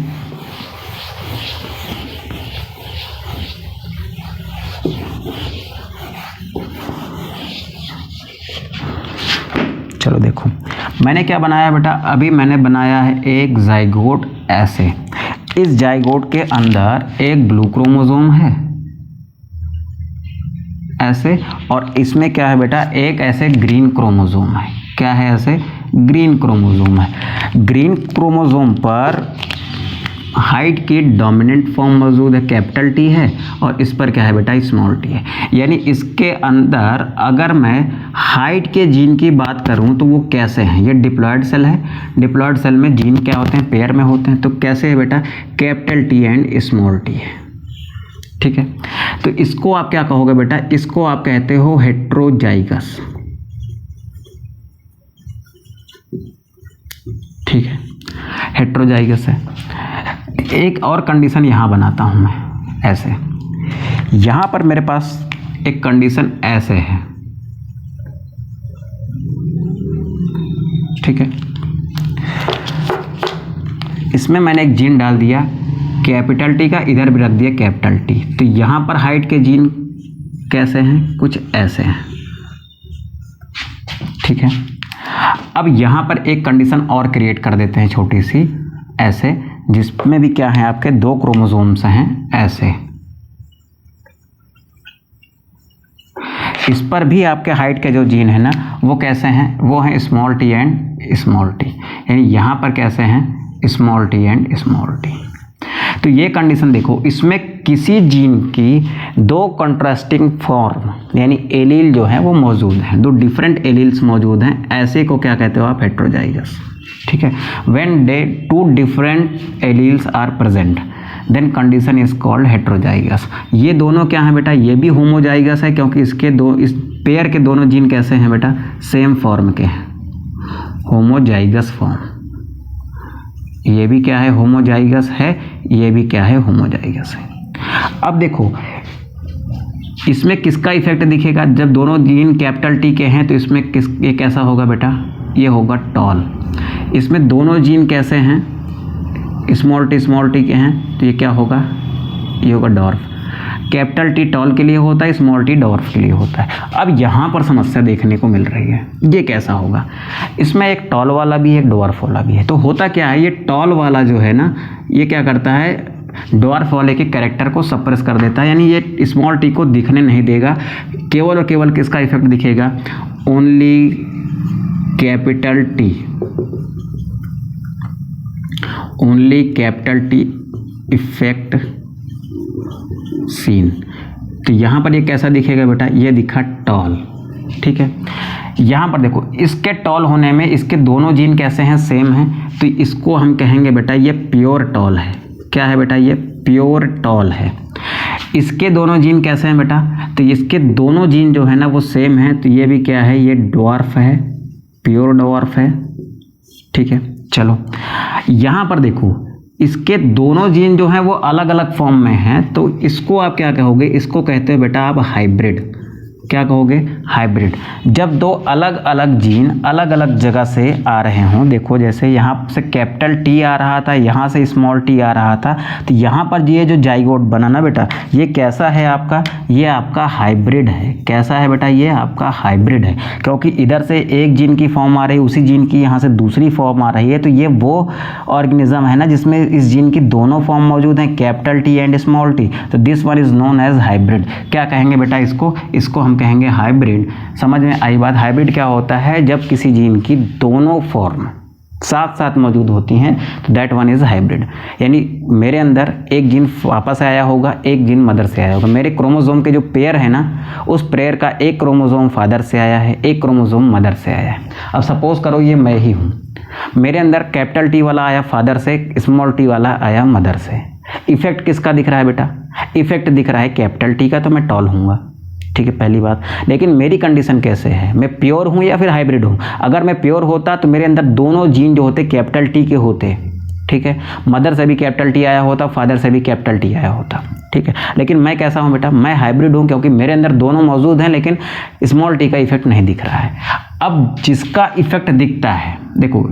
चलो देखो मैंने क्या बनाया बेटा? अभी मैंने बनाया है एक जाइगोट ऐसे। इस जाइगोट के अंदर एक ब्लू क्रोमोसोम है ऐसे, और इसमें क्या है बेटा? एक ऐसे ग्रीन क्रोमोसोम है। क्या है? ऐसे ग्रीन क्रोमोसोम है। ग्रीन क्रोमोसोम पर हाइट की डोमिनेंट फॉर्म मौजूद है, कैपिटल टी है, और इस पर क्या है बेटा? स्मॉल टी है। यानी इसके अंदर अगर मैं हाइट के जीन की बात करूं तो वो कैसे हैं? ये डिप्लॉयड सेल है। डिप्लॉयड सेल में जीन क्या होते हैं? पेयर में होते हैं। तो कैसे है बेटा? Capital T and small T है। ठीक है, तो इसको आप क्या कहोगे बेटा? इसको आप कहते हो हेट्रोजाइगस। ठीक है, हेट्रोजाइगस है। एक और कंडीशन यहाँ बनाता हूँ मैं ऐसे। यहाँ पर मेरे पास एक कंडीशन ऐसे है। ठीक है, इसमें मैंने एक जीन डाल दिया कैपिटल टी का, इधर भी रख दिया कैपिटल टी। तो यहाँ पर हाइट के जीन कैसे हैं? कुछ ऐसे हैं। ठीक है, अब यहाँ पर एक कंडीशन और क्रिएट कर देते हैं छोटी सी ऐसे, जिसमें भी क्या है? आपके दो क्रोमोसोम्स हैं ऐसे। इस पर भी आपके हाइट के जो जीन है ना वो कैसे हैं? वो हैं small T and small T. यानी यहाँ पर कैसे हैं? Small T and small T. तो ये कंडीशन देखो, इसमें किसी जीन की दो कंट्रास्टिंग फॉर्म यानी एलील जो है वो मौजूद हैं, दो डिफरेंट एलील्स मौजूद हैं। ऐसे को क्या कहते हो आप? हेट्रोजाइगस। ठीक है, when two different alleles are present then condition is called heterozygous. ये दोनों क्या है बेटा? ये भी होमोजाइगस है, क्योंकि इसके इस पेयर के दोनों जीन कैसे हैं बेटा? सेम फॉर्म के हैं, होमोजाइगस फॉर्म। ये भी क्या है? होमोजाइगस है। ये भी क्या है? होमोजाइगस है। अब देखो इसमें किसका इफेक्ट दिखेगा? जब दोनों जीन कैपिटल टी के हैं तो इसमें ये कैसा होगा बेटा? ये होगा टॉल। इसमें दोनों जीन कैसे हैं? स्मॉल टी के हैं, तो ये क्या होगा? ये होगा डॉर्फ। कैपिटल टी टॉल के लिए होता है, स्मॉल टी डॉर्फ के लिए होता है। अब यहाँ पर समस्या देखने को मिल रही है, ये कैसा होगा? इसमें एक टॉल वाला भी है, एक डॉर्फ वाला भी है। तो होता क्या है? ये टॉल वाला जो है ना, ये क्या करता है? डॉर्फ वाले के कैरेक्टर को सप्रेस कर देता है, यानी ये स्मॉल टी को दिखने नहीं देगा। केवल और केवल किसका इफेक्ट दिखेगा? Only capital T, only capital T effect seen. तो यहाँ पर ये कैसा दिखेगा बेटा? ये दिखा टॉल। ठीक है, यहाँ पर देखो इसके टॉल होने में इसके दोनों जीन कैसे हैं, सेम हैं, तो इसको हम कहेंगे बेटा ये प्योर टॉल है। क्या है बेटा, ये प्योर टॉल है। इसके दोनों जीन कैसे हैं बेटा, तो इसके दोनों जीन जो है ना वो सेम है, तो ये भी क्या है, ये ड्वार्फ है, प्योर ड्वार्फ है। ठीक है, चलो यहाँ पर देखो इसके दोनों जीन जो हैं वो अलग अलग फॉर्म में हैं, तो इसको आप क्या कहोगे, इसको कहते हो बेटा आप हाइब्रिड। क्या कहोगे, हाइब्रिड। जब दो अलग अलग जीन अलग अलग जगह से आ रहे हों, देखो जैसे यहाँ से कैपिटल टी आ रहा था, यहाँ से स्मॉल टी आ रहा था, तो यहाँ पर ये जो जाइगोट बना ना बेटा, ये कैसा है आपका, ये आपका हाइब्रिड है। कैसा है बेटा, ये आपका हाइब्रिड है, क्योंकि इधर से एक जीन की फॉर्म आ रही है, उसी जीन की यहाँ से दूसरी फॉर्म आ रही है, तो ये वो ऑर्गेनिज्म है ना जिसमें इस जीन की दोनों फॉर्म मौजूद हैं, capital T and small T, तो this one is known as hybrid. क्या कहेंगे बेटा इसको हम कहेंगे हाइब्रिड। समझ में आई बात। हाइब्रिड क्या होता है, जब किसी जीन की दोनों फॉर्म साथ साथ मौजूद होती हैं तो दैट वन इज हाइब्रिड। यानी मेरे अंदर एक जीन वापस आया होगा, एक जीन मदर से आया होगा। मेरे क्रोमोसोम के जो पेयर है ना, उस पेयर का एक क्रोमोसोम फादर से आया है, एक क्रोमोसोम मदर से आया है। अब सपोज करो ये मैं ही हूँ, मेरे अंदर कैपिटल टी वाला आया फादर से, स्मॉल टी वाला आया मदर से। इफेक्ट किसका दिख रहा है बेटा, इफेक्ट दिख रहा है कैपिटल टी का, तो मैं टॉल हूँगा। ठीक है, पहली बात। लेकिन मेरी कंडीशन कैसे है, मैं प्योर हूँ या फिर हाइब्रिड हूँ। अगर मैं प्योर होता तो मेरे अंदर दोनों जीन जो होते कैपिटल टी के होते। ठीक है, मदर से भी कैपिटल टी आया होता, फादर से भी कैपिटल टी आया होता। ठीक है, लेकिन मैं कैसा हूँ बेटा, मैं हाइब्रिड हूँ, क्योंकि मेरे अंदर दोनों मौजूद हैं, लेकिन स्मॉल टी का इफेक्ट नहीं दिख रहा है। अब जिसका इफेक्ट दिखता है, देखो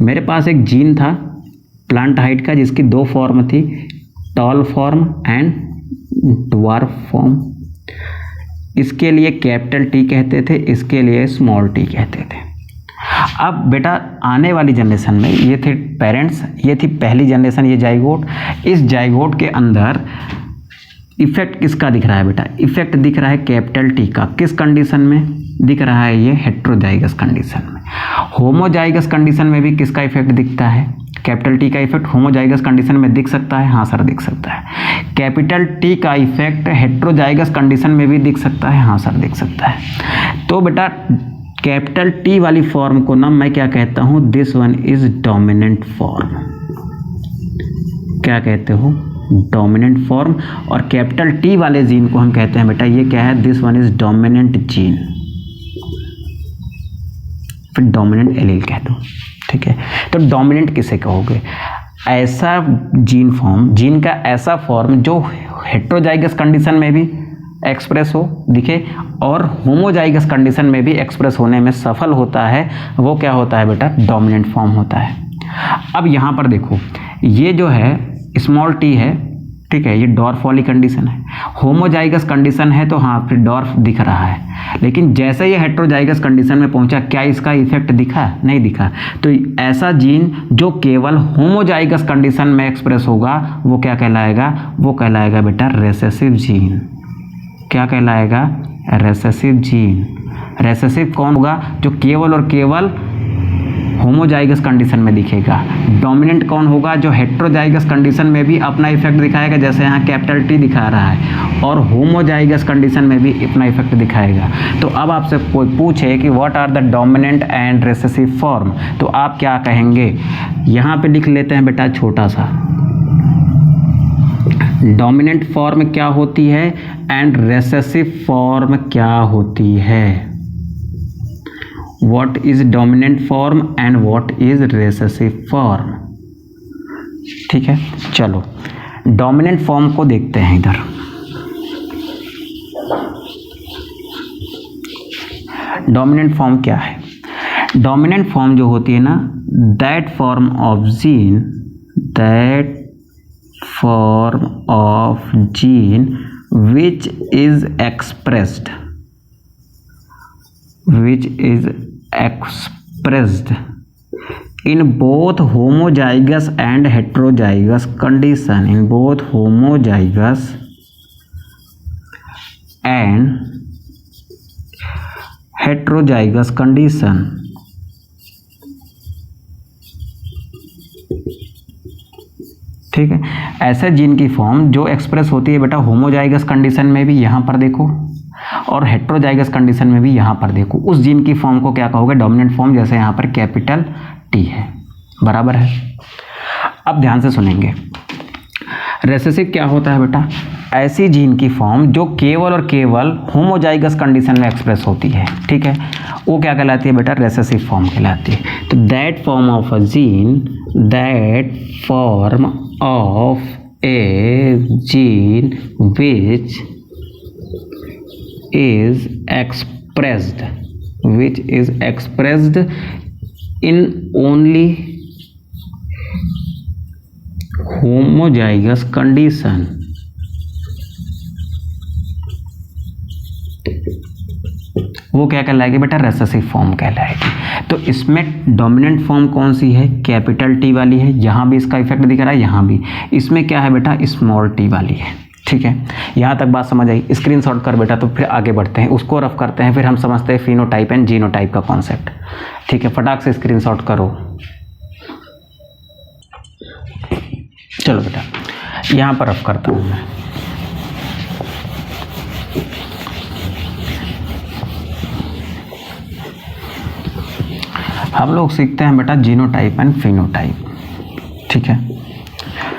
मेरे पास एक जीन था प्लांट हाइट का, जिसकी दो फॉर्म थी, tall form and dwarf form. इसके लिए कैपिटल टी कहते थे, इसके लिए स्मॉल टी कहते थे। अब बेटा आने वाली जनरेशन में ये थे पेरेंट्स, ये थी पहली जनरेशन, ये जाइगोट। इस जाइगोट के अंदर इफेक्ट किसका दिख रहा है बेटा, इफेक्ट दिख रहा है कैपिटल टी का। किस कंडीशन में दिख रहा है, ये हेट्रोजाइगस कंडीशन में। होमोजाइगस कंडीशन में भी किसका इफेक्ट दिखता है, कैपिटल टी का इफेक्ट होमोजाइगस कंडीशन में दिख सकता है। हाँ सर दिख सकता है। कैपिटल टी का इफेक्ट हेट्रोजाइगस कंडीशन में भी दिख सकता है। हाँ सर दिख सकता है। तो बेटा कैपिटल टी वाली फॉर्म को ना मैं क्या कहता हूँ, this one is dominant form. क्या कहते हो, डोमिनेंट फॉर्म। और कैपिटल टी वाले जीन को हम कहते हैं बेटा, ये क्या है, this one is dominant gene, फिर डोमिनेंट एलील कह दो। ठीक है, तो डोमिनेंट किसे कहोगे, ऐसा जीन फॉर्म, जीन का ऐसा फॉर्म जो हेट्रोजाइगस कंडीशन में भी एक्सप्रेस हो, दिखे, और होमोजाइगस कंडीशन में भी एक्सप्रेस होने में सफल होता है, वो क्या होता है बेटा, डोमिनेंट फॉर्म होता है। अब यहाँ पर देखो, ये जो है स्मॉल टी है, ठीक है, ये डॉर्फ वाली कंडीशन है। होमोजाइगस कंडीशन है तो हाँ फिर डॉर्फ दिख रहा है, लेकिन जैसे ये हेट्रोजाइगस कंडीशन में पहुंचा, क्या इसका इफेक्ट दिखा, नहीं दिखा। तो ऐसा जीन जो केवल होमोजाइगस कंडीशन में एक्सप्रेस होगा वो क्या कहलाएगा, वो कहलाएगा बेटा रेसेसिव जीन। क्या कहलाएगा, रेसेसिव जीन। रेसेसिव कौन होगा, जो केवल और केवल होमोजाइगस कंडीशन में दिखेगा। डोमिनेंट कौन होगा, जो हेट्रोजाइगस कंडीशन में भी अपना इफेक्ट दिखाएगा, जैसे यहाँ कैपिटल टी दिखा रहा है, और होमोजाइगस कंडीशन में भी अपना इफेक्ट दिखाएगा। तो अब आपसे कोई पूछे कि what are the dominant and recessive form, तो आप क्या कहेंगे, यहाँ पे लिख लेते हैं बेटा छोटा सा, डोमिनेंट फॉर्म क्या होती है एंड रेसेसिव फॉर्म क्या होती है। What is dominant form and what is recessive form। ठीक है, चलो डोमिनेंट फॉर्म को देखते हैं इधर। डोमिनेंट फॉर्म क्या है, डोमिनेंट फॉर्म जो होती है ना, that form of gene, that form of gene which is expressed in both homozygous and heterozygous condition, in both homozygous and heterozygous condition। ठीक है, ऐसे जीन की फॉर्म जो एक्सप्रेस होती है बेटा होमोजाइगस कंडीशन में भी, यहाँ पर देखो और हेट्रोजाइगस कंडीशन में भी यहाँ पर देखो उस जीन की फॉर्म को क्या कहोगे, डोमिनेंट फॉर्म, जैसे यहाँ पर कैपिटल टी है, बराबर है। अब ध्यान से सुनेंगे, रेसेसिव क्या होता है बेटा, ऐसी जीन की फॉर्म जो केवल और केवल होमोजाइगस कंडीशन में एक्सप्रेस होती है, ठीक है, वो क्या कहलाती है बेटा, रेसेसिव फॉर्म कहलाती है। तो that form of a gene, that form of a gene which is expressed in only homozygous condition, वो क्या कहलाएगी बेटा, रेसेसिव फॉर्म कहलाएगी। तो इसमें डोमिनेंट फॉर्म कौन सी है, कैपिटल टी वाली है, यहाँ भी इसका इफेक्ट दिख रहा है, यहाँ भी। इसमें क्या है बेटा, स्मॉल टी वाली है, ठीक है। यहाँ तक बात समझ आई, स्क्रीनशॉट कर बेटा। तो फिर आगे बढ़ते हैं, उसको रफ करते हैं, फिर हम समझते हैं फिनोटाइप एंड जीनोटाइप का कॉन्सेप्ट, ठीक है। फटाक से स्क्रीनशॉट करो। चलो बेटा, यहाँ पर रफ करता हूँ मैं। हम लोग सीखते हैं बेटा जीनोटाइप एंड फिनोटाइप, ठीक है।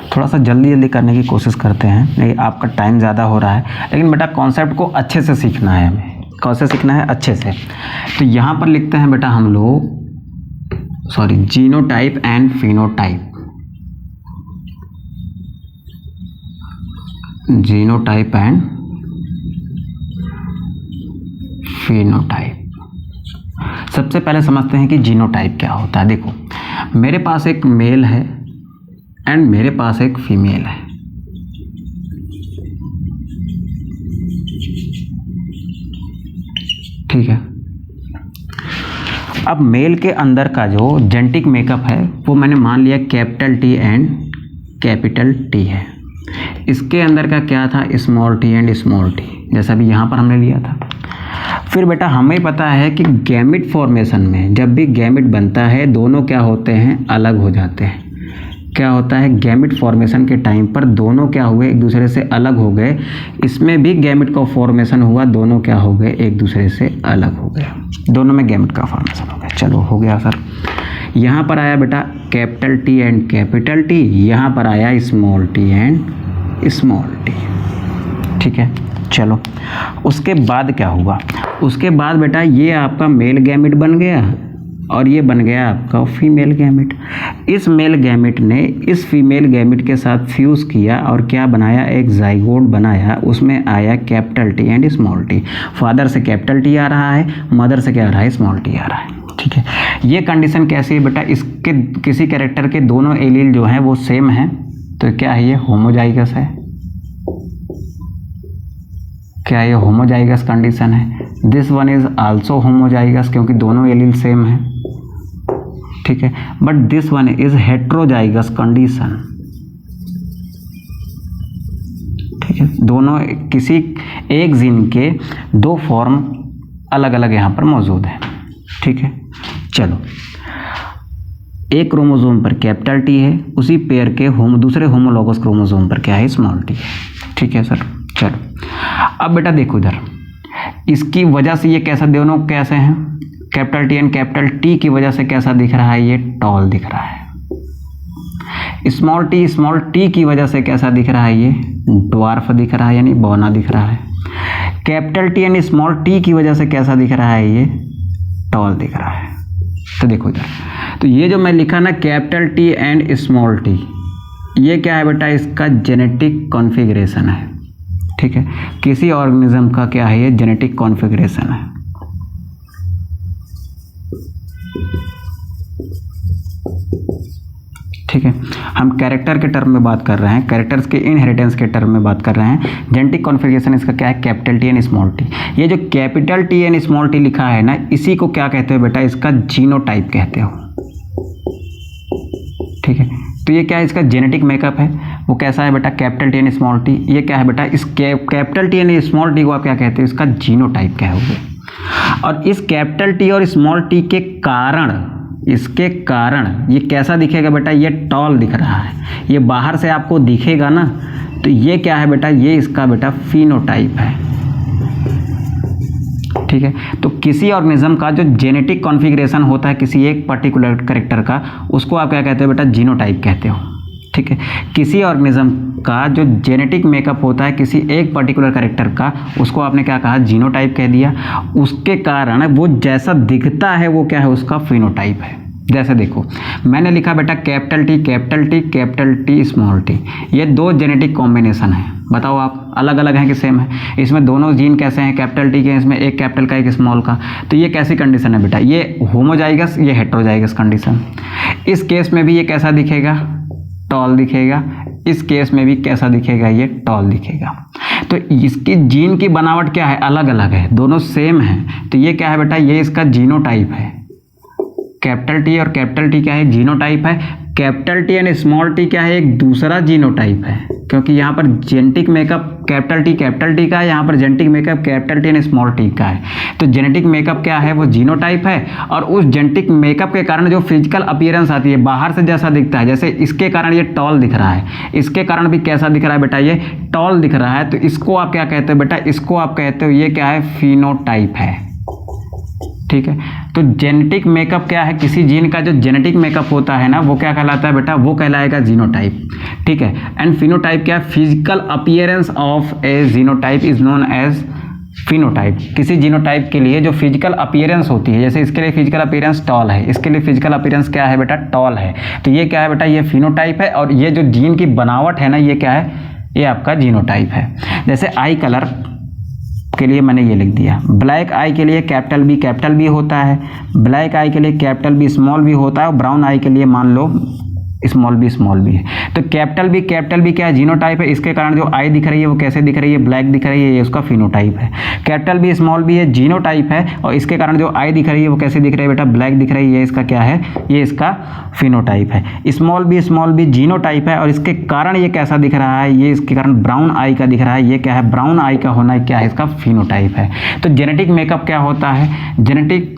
थोड़ा सा जल्दी जल्दी करने की कोशिश करते हैं, नहीं आपका टाइम ज़्यादा हो रहा है, लेकिन बेटा कॉन्सेप्ट को अच्छे से सीखना है हमें। कैसे सीखना है, अच्छे से। तो यहाँ पर लिखते हैं बेटा हम लोग, sorry, genotype and phenotype, genotype and phenotype. सबसे पहले समझते हैं कि जीनोटाइप क्या होता है। देखो, मेरे पास एक मेल है एंड मेरे पास एक फीमेल है, ठीक है। अब मेल के अंदर का जो जेनेटिक मेकअप है वो मैंने मान लिया capital T and capital T है। इसके अंदर का क्या था, small T and small T, जैसा भी यहाँ पर हमने लिया था। फिर बेटा हमें पता है कि गैमेट फॉर्मेशन में जब भी गैमेट बनता है दोनों क्या होते हैं, अलग हो जाते हैं। क्या होता है, गैमेट फॉर्मेशन के टाइम पर दोनों क्या हुए, एक दूसरे से अलग हो गए। इसमें भी गैमेट का फॉर्मेशन हुआ, दोनों क्या हो गए, एक दूसरे से अलग हो गए, दोनों में गैमेट का फॉर्मेशन हो गया। चलो हो गया सर। यहाँ पर आया बेटा capital T and capital T, यहाँ पर आया small T and small T, ठीक है। चलो उसके बाद क्या हुआ, उसके बाद बेटा ये आपका मेल गैमेट बन गया और ये बन गया आपका फीमेल गैमेट। इस मेल गैमेट ने इस फीमेल गैमेट के साथ फ्यूज़ किया और क्या बनाया, एक जाइगोट बनाया। उसमें आया capital T and small T. Father से कैपिटल टी आ रहा है, मदर से क्या आ रहा है, स्मॉल टी आ रहा है, ठीक है। ये कंडीशन कैसी है बेटा, इसके किसी कैरेक्टर के दोनों एलील जो हैं वो सेम हैं, तो क्या है, ये होमोजाइगस है। क्या ये होमोजाइगस कंडीशन है। This one is also homozygous क्योंकि दोनों एलील सेम है, ठीक है। But this one is heterozygous condition, ठीक है। दोनों किसी एक जीन के दो फॉर्म अलग अलग यहाँ पर मौजूद है, ठीक है। चलो, एक क्रोमोसोम पर कैपिटल टी है, उसी पेयर के दूसरे होमोलॉगस क्रोमोसोम पर क्या है, स्मॉल टी है, ठीक है सर। चलो अब बेटा देखो इधर, इसकी वजह से ये कैसा, दोनों कैसे हैं, capital T and capital T की वजह से कैसा दिख रहा है, ये टॉल दिख रहा है। स्मॉल टी की वजह से कैसा दिख रहा है, ये ड्वार्फ दिख रहा है, यानी बौना दिख रहा है। Capital T and small T की वजह से कैसा दिख रहा है, ये टॉल दिख रहा है। तो देखो इधर, तो ये जो मैं लिखा ना capital T and small T, ये क्या है बेटा, इसका जेनेटिक कॉन्फ़िगरेशन है, ठीक है। किसी ऑर्गेनिज्म का क्या है, ये जेनेटिक कॉन्फ़िगरेशन है, ठीक है। हम कैरेक्टर के टर्म में बात कर रहे हैं, कैरेक्टर्स के इनहेरिटेंस के टर्म में बात कर रहे हैं। जेनेटिक कॉन्फ़िगरेशन इसका क्या है, capital T and small T. ये जो capital T and small T लिखा है ना, इसी को क्या कहते हो बेटा, इसका जीनोटाइप कहते हो, ठीक है। तो ये क्या है, इसका जेनेटिक मेकअप है, वो कैसा है बेटा, capital T and small T. ये क्या है बेटा, इस capital T and small T को आप क्या कहते हो, इसका जीनोटाइप कहोगे। और इस कैपिटल टी और स्मॉल टी के कारण, इसके कारण ये कैसा दिखेगा बेटा, ये टॉल दिख रहा है। ये बाहर से आपको दिखेगा ना, तो ये क्या है बेटा, ये इसका बेटा फिनोटाइप है, ठीक है। तो किसी ऑर्गेनिज्म का जो जेनेटिक कॉन्फ़िगरेशन होता है किसी एक पर्टिकुलर कैरेक्टर का, उसको आप क्या कहते हो बेटा? जीनोटाइप कहते हो, ठीक है। किसी ऑर्गेनिज्म का जो जेनेटिक मेकअप होता है किसी एक पर्टिकुलर कैरेक्टर का, उसको आपने क्या कहा? जीनोटाइप कह दिया। उसके कारण वो जैसा दिखता है वो क्या है? उसका फिनोटाइप है। जैसे देखो मैंने लिखा बेटा capital T capital T capital T small T, ये दो जेनेटिक कॉम्बिनेशन है। बताओ आप अलग अलग हैं कि सेम है? इसमें दोनों जीन कैसे हैं? कैपिटल टी के, इसमें एक कैपिटल का एक स्मॉल का। तो ये कैसी कंडीशन है बेटा? ये होमोजाइगस, ये हेटेरोजाइगस कंडीशन। इस केस में भी ये कैसा दिखेगा? टॉल दिखेगा। इस केस में भी कैसा दिखेगा? ये टॉल दिखेगा। तो इसकी जीन की बनावट क्या है? अलग अलग है, दोनों सेम है। तो ये क्या है बेटा? ये इसका जीनोटाइप है। कैपिटल टी और कैपिटल टी क्या है? जीनोटाइप है। Capital T and small T क्या है? एक दूसरा जीनोटाइप है, क्योंकि यहाँ पर जेनेटिक मेकअप कैपिटल टी का है, यहाँ पर genetic makeup capital T and small T का है। तो जेनेटिक मेकअप क्या है? वो जीनोटाइप है। और उस जेनेटिक मेकअप के कारण जो फिजिकल अपीयरेंस आती है, बाहर से जैसा दिखता है, जैसे इसके कारण ये टॉल दिख रहा है, इसके कारण भी कैसा दिख रहा है बेटा? ये टॉल दिख रहा है। तो इसको आप क्या कहते हो बेटा? इसको आप कहते हो ये क्या है? फिनोटाइप है, ठीक है। तो जेनेटिक मेकअप क्या है? किसी जीन का जो जेनेटिक मेकअप होता है ना, वो क्या कहलाता है बेटा? वो कहलाएगा जीनोटाइप, ठीक है। एंड फिनोटाइप क्या है? Physical appearance of a genotype is known as phenotype. किसी जीनोटाइप के लिए जो फिजिकल अपीयरेंस होती है, जैसे इसके लिए फिजिकल अपीयरेंस टॉल है, इसके लिए फिजिकल अपीयरेंस क्या है बेटा? टॉल है। तो ये क्या है बेटा? ये फिनोटाइप है। और ये जो जीन की बनावट है ना, ये क्या है? ये आपका जीनोटाइप है। जैसे आई कलर के लिए मैंने ये लिख दिया, ब्लैक आई के लिए कैपिटल बी होता है, ब्लैक आई के लिए कैपिटल बी स्मॉल बी होता है, और ब्राउन आई के लिए मान लो स्मॉल बी है। तो कैपिटल बी क्या है? जीनोटाइप है। इसके कारण जो आई दिख रही है वो कैसे दिख रही है? ब्लैक दिख रही है, ये उसका फिनोटाइप है। कैपिटल बी स्मॉल बी है, जीनोटाइप है, और इसके कारण जो आई दिख रही है वो कैसे दिख रही है बेटा? ब्लैक दिख रही है, ये इसका क्या है? ये इसका फिनोटाइप है। स्मॉल बी जीनोटाइप है, और इसके कारण ये कैसा दिख रहा है? ये इसके कारण ब्राउन आई का दिख रहा है, ये क्या है? ब्राउन आई का होना क्या है? इसका फिनोटाइप है। तो जेनेटिक मेकअप क्या होता है? Genetic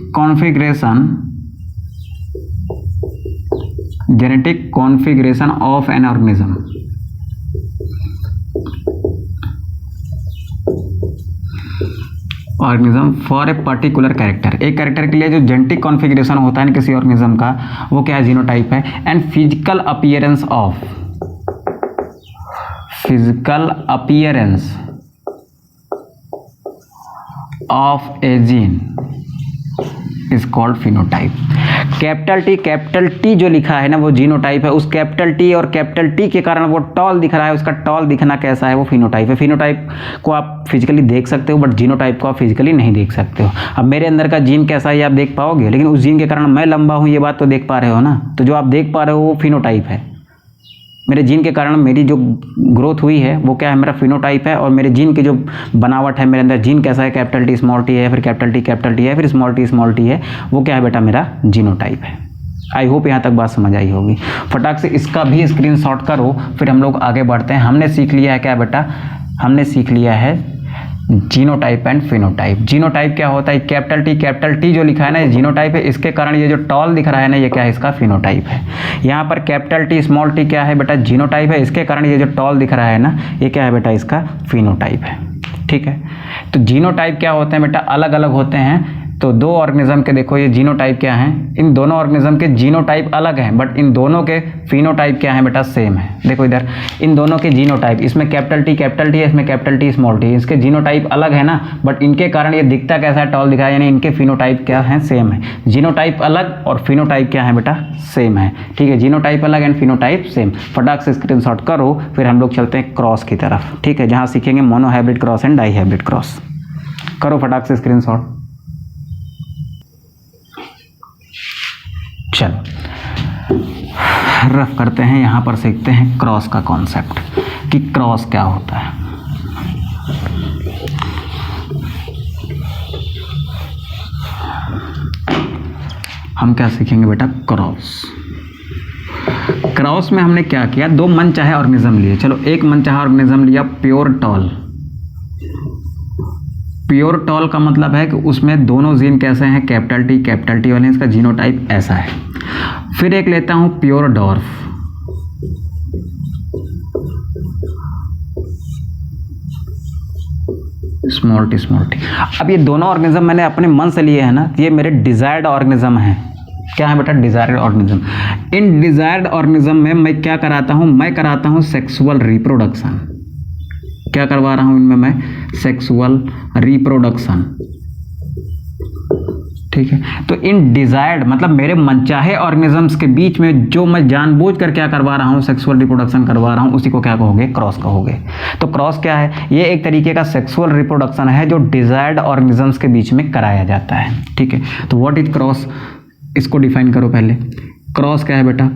configuration of an organism, for a particular character. एक कैरेक्टर के लिए जो जेनेटिक कॉन्फ़िगरेशन होता है किसी ऑर्गेनिज्म का, वो क्या है? जीनोटाइप है। And physical appearance of a gene is called phenotype. Capital T जो लिखा है ना, वो जीनोटाइप है। उस कैपिटल टी और कैपिटल टी के कारण वो टॉल दिख रहा है, उसका टॉल दिखना कैसा है? वो फिनोटाइप है। फिनोटाइप को आप फिजिकली देख सकते हो, बट जीनोटाइप को आप फिजिकली नहीं देख सकते हो। अब मेरे अंदर का जीन कैसा है आप देख पाओगे, लेकिन उस जीन के कारण मैं लंबा हूँ, ये बात तो देख पा रहे हो ना। तो जो आप देख पा रहे हो वो फिनोटाइप है। मेरे जीन के कारण मेरी जो ग्रोथ हुई है वो क्या है? मेरा फिनोटाइप है। और मेरे जीन की जो बनावट है, मेरे अंदर जीन कैसा है? कैपिटल टी स्मॉल टी है, फिर कैपिटल टी है, फिर स्मॉल टी है, वो क्या है बेटा? मेरा जीनोटाइप है। आई होप यहाँ तक बात समझ आई होगी। फटाक से इसका भी स्क्रीनशॉट करो, फिर हम लोग आगे बढ़ते हैं। हमने सीख लिया है क्या बेटा? हमने सीख लिया है जीनोटाइप एंड फिनोटाइप। जीनोटाइप क्या होता है? कैपिटल टी जो लिखा है ना, ये जीनोटाइप है। इसके कारण ये जो टॉल दिख रहा है ना, ये क्या है? इसका फिनोटाइप है। यहाँ पर कैपिटल टी स्मॉल टी क्या है बेटा? जीनोटाइप है। इसके कारण ये जो टॉल दिख रहा है ना, ये क्या है बेटा? इसका फिनोटाइप है, ठीक है। तो जीनोटाइप क्या होते हैं बेटा? अलग अलग होते हैं। तो दो ऑर्गेनिज्म के देखो ये जीनोटाइप क्या है? इन दोनों ऑर्गेनिज्म के जीनोटाइप अलग हैं, बट इन दोनों के फिनोटाइप क्या है बेटा? सेम है। देखो इधर इन दोनों के जीनोटाइप, इसमें कैपिटल टी है, इसमें कैपिटल टी स्मॉल टी, इसके जीनोटाइप अलग है ना, बट इनके कारण ये दिखता कैसा है? टॉल दिखा है, यानी इनके फिनोटाइप क्या है? सेम है। जीनोटाइप अलग और फिनोटाइप क्या है बेटा? सेम है, ठीक है। जीनोटाइप अलग एंड फिनोटाइप सेम। फटाक से स्क्रीनशॉट करो, फिर हम लोग चलते हैं क्रॉस की तरफ, ठीक है, जहाँ सीखेंगे monohybrid cross and dihybrid cross. करो फटाक से स्क्रीनशॉट। चलो रफ करते हैं, यहाँ पर सीखते हैं क्रॉस का कॉन्सेप्ट कि क्रॉस क्या होता है। हम क्या सीखेंगे बेटा? क्रॉस में हमने क्या किया? दो मनचाहे ऑर्गेनिज्म लिए। चलो एक मनचाहा ऑर्गेनिज्म लिया प्योर टॉल। प्योर टॉल का मतलब है कि उसमें दोनों जीन कैसे हैं? कैपिटल टी वाले, इसका जीनोटाइप ऐसा है। फिर एक लेता हूं प्योर डॉर्फ। Small T. अब ये दोनों ऑर्गेनिज्म मैंने अपने मन से लिए हैं ना, ये मेरे डिजायर्ड ऑर्गेनिज्म हैं। क्या है बेटा? Desired organism. इन डिजायर्ड ऑर्गेनिज्म में मैं क्या कराता हूँ? मैं कराता हूँ सेक्सुअल रिप्रोडक्शन। क्या करवा रहा हूँ इनमें? मैं सेक्सुअल रिप्रोडक्शन। ठीक है, तो इन डिजायर्ड मतलब मेरे मनचाहे ऑर्गेनिजम्स के बीच में जो मैं जानबूझ कर क्या करवा रहा हूँ? सेक्सुअल रिप्रोडक्शन करवा रहा हूँ, उसी को क्या कहोगे? क्रॉस कहोगे। तो क्रॉस क्या है? ये एक तरीके का सेक्सुअल रिप्रोडक्शन है जो डिजायर्ड ऑर्गेनिजम्स के बीच में कराया जाता है। ठीक है, तो व्हाट इज क्रॉस? इसको डिफाइन करो पहले। क्रॉस क्या है बेटा?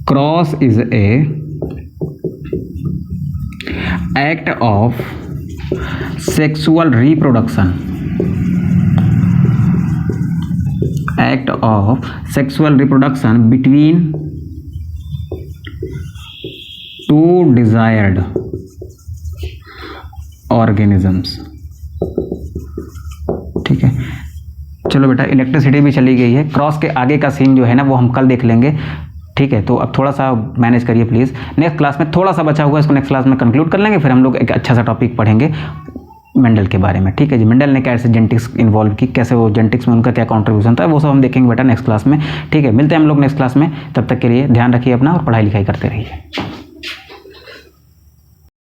Cross is a act of sexual reproduction, act of sexual reproduction between two desired organisms। ठीक है, चलो बेटा इलेक्ट्रिसिटी भी चली गई है। क्रॉस के आगे का सीन जो है ना वो हम कल देख लेंगे। ठीक है, तो अब थोड़ा सा मैनेज करिए प्लीज़। नेक्स्ट क्लास में थोड़ा सा बचा हुआ है, इसको नेक्स्ट क्लास में कंक्लूड कर लेंगे, फिर हम लोग एक अच्छा सा टॉपिक पढ़ेंगे मेंडल के बारे में। ठीक है जी, मेंडल ने कैसे जेनेटिक्स इन्वॉल्व की, कैसे वो जेनेटिक्स में उनका क्या कंट्रीब्यूशन था, वो सब हम देखेंगे बेटा नेक्स्ट क्लास में। ठीक है, मिलते हैं हम लोग नेक्स्ट क्लास में। तब तक के लिए ध्यान रखिए अपना और पढ़ाई लिखाई करते रहिए।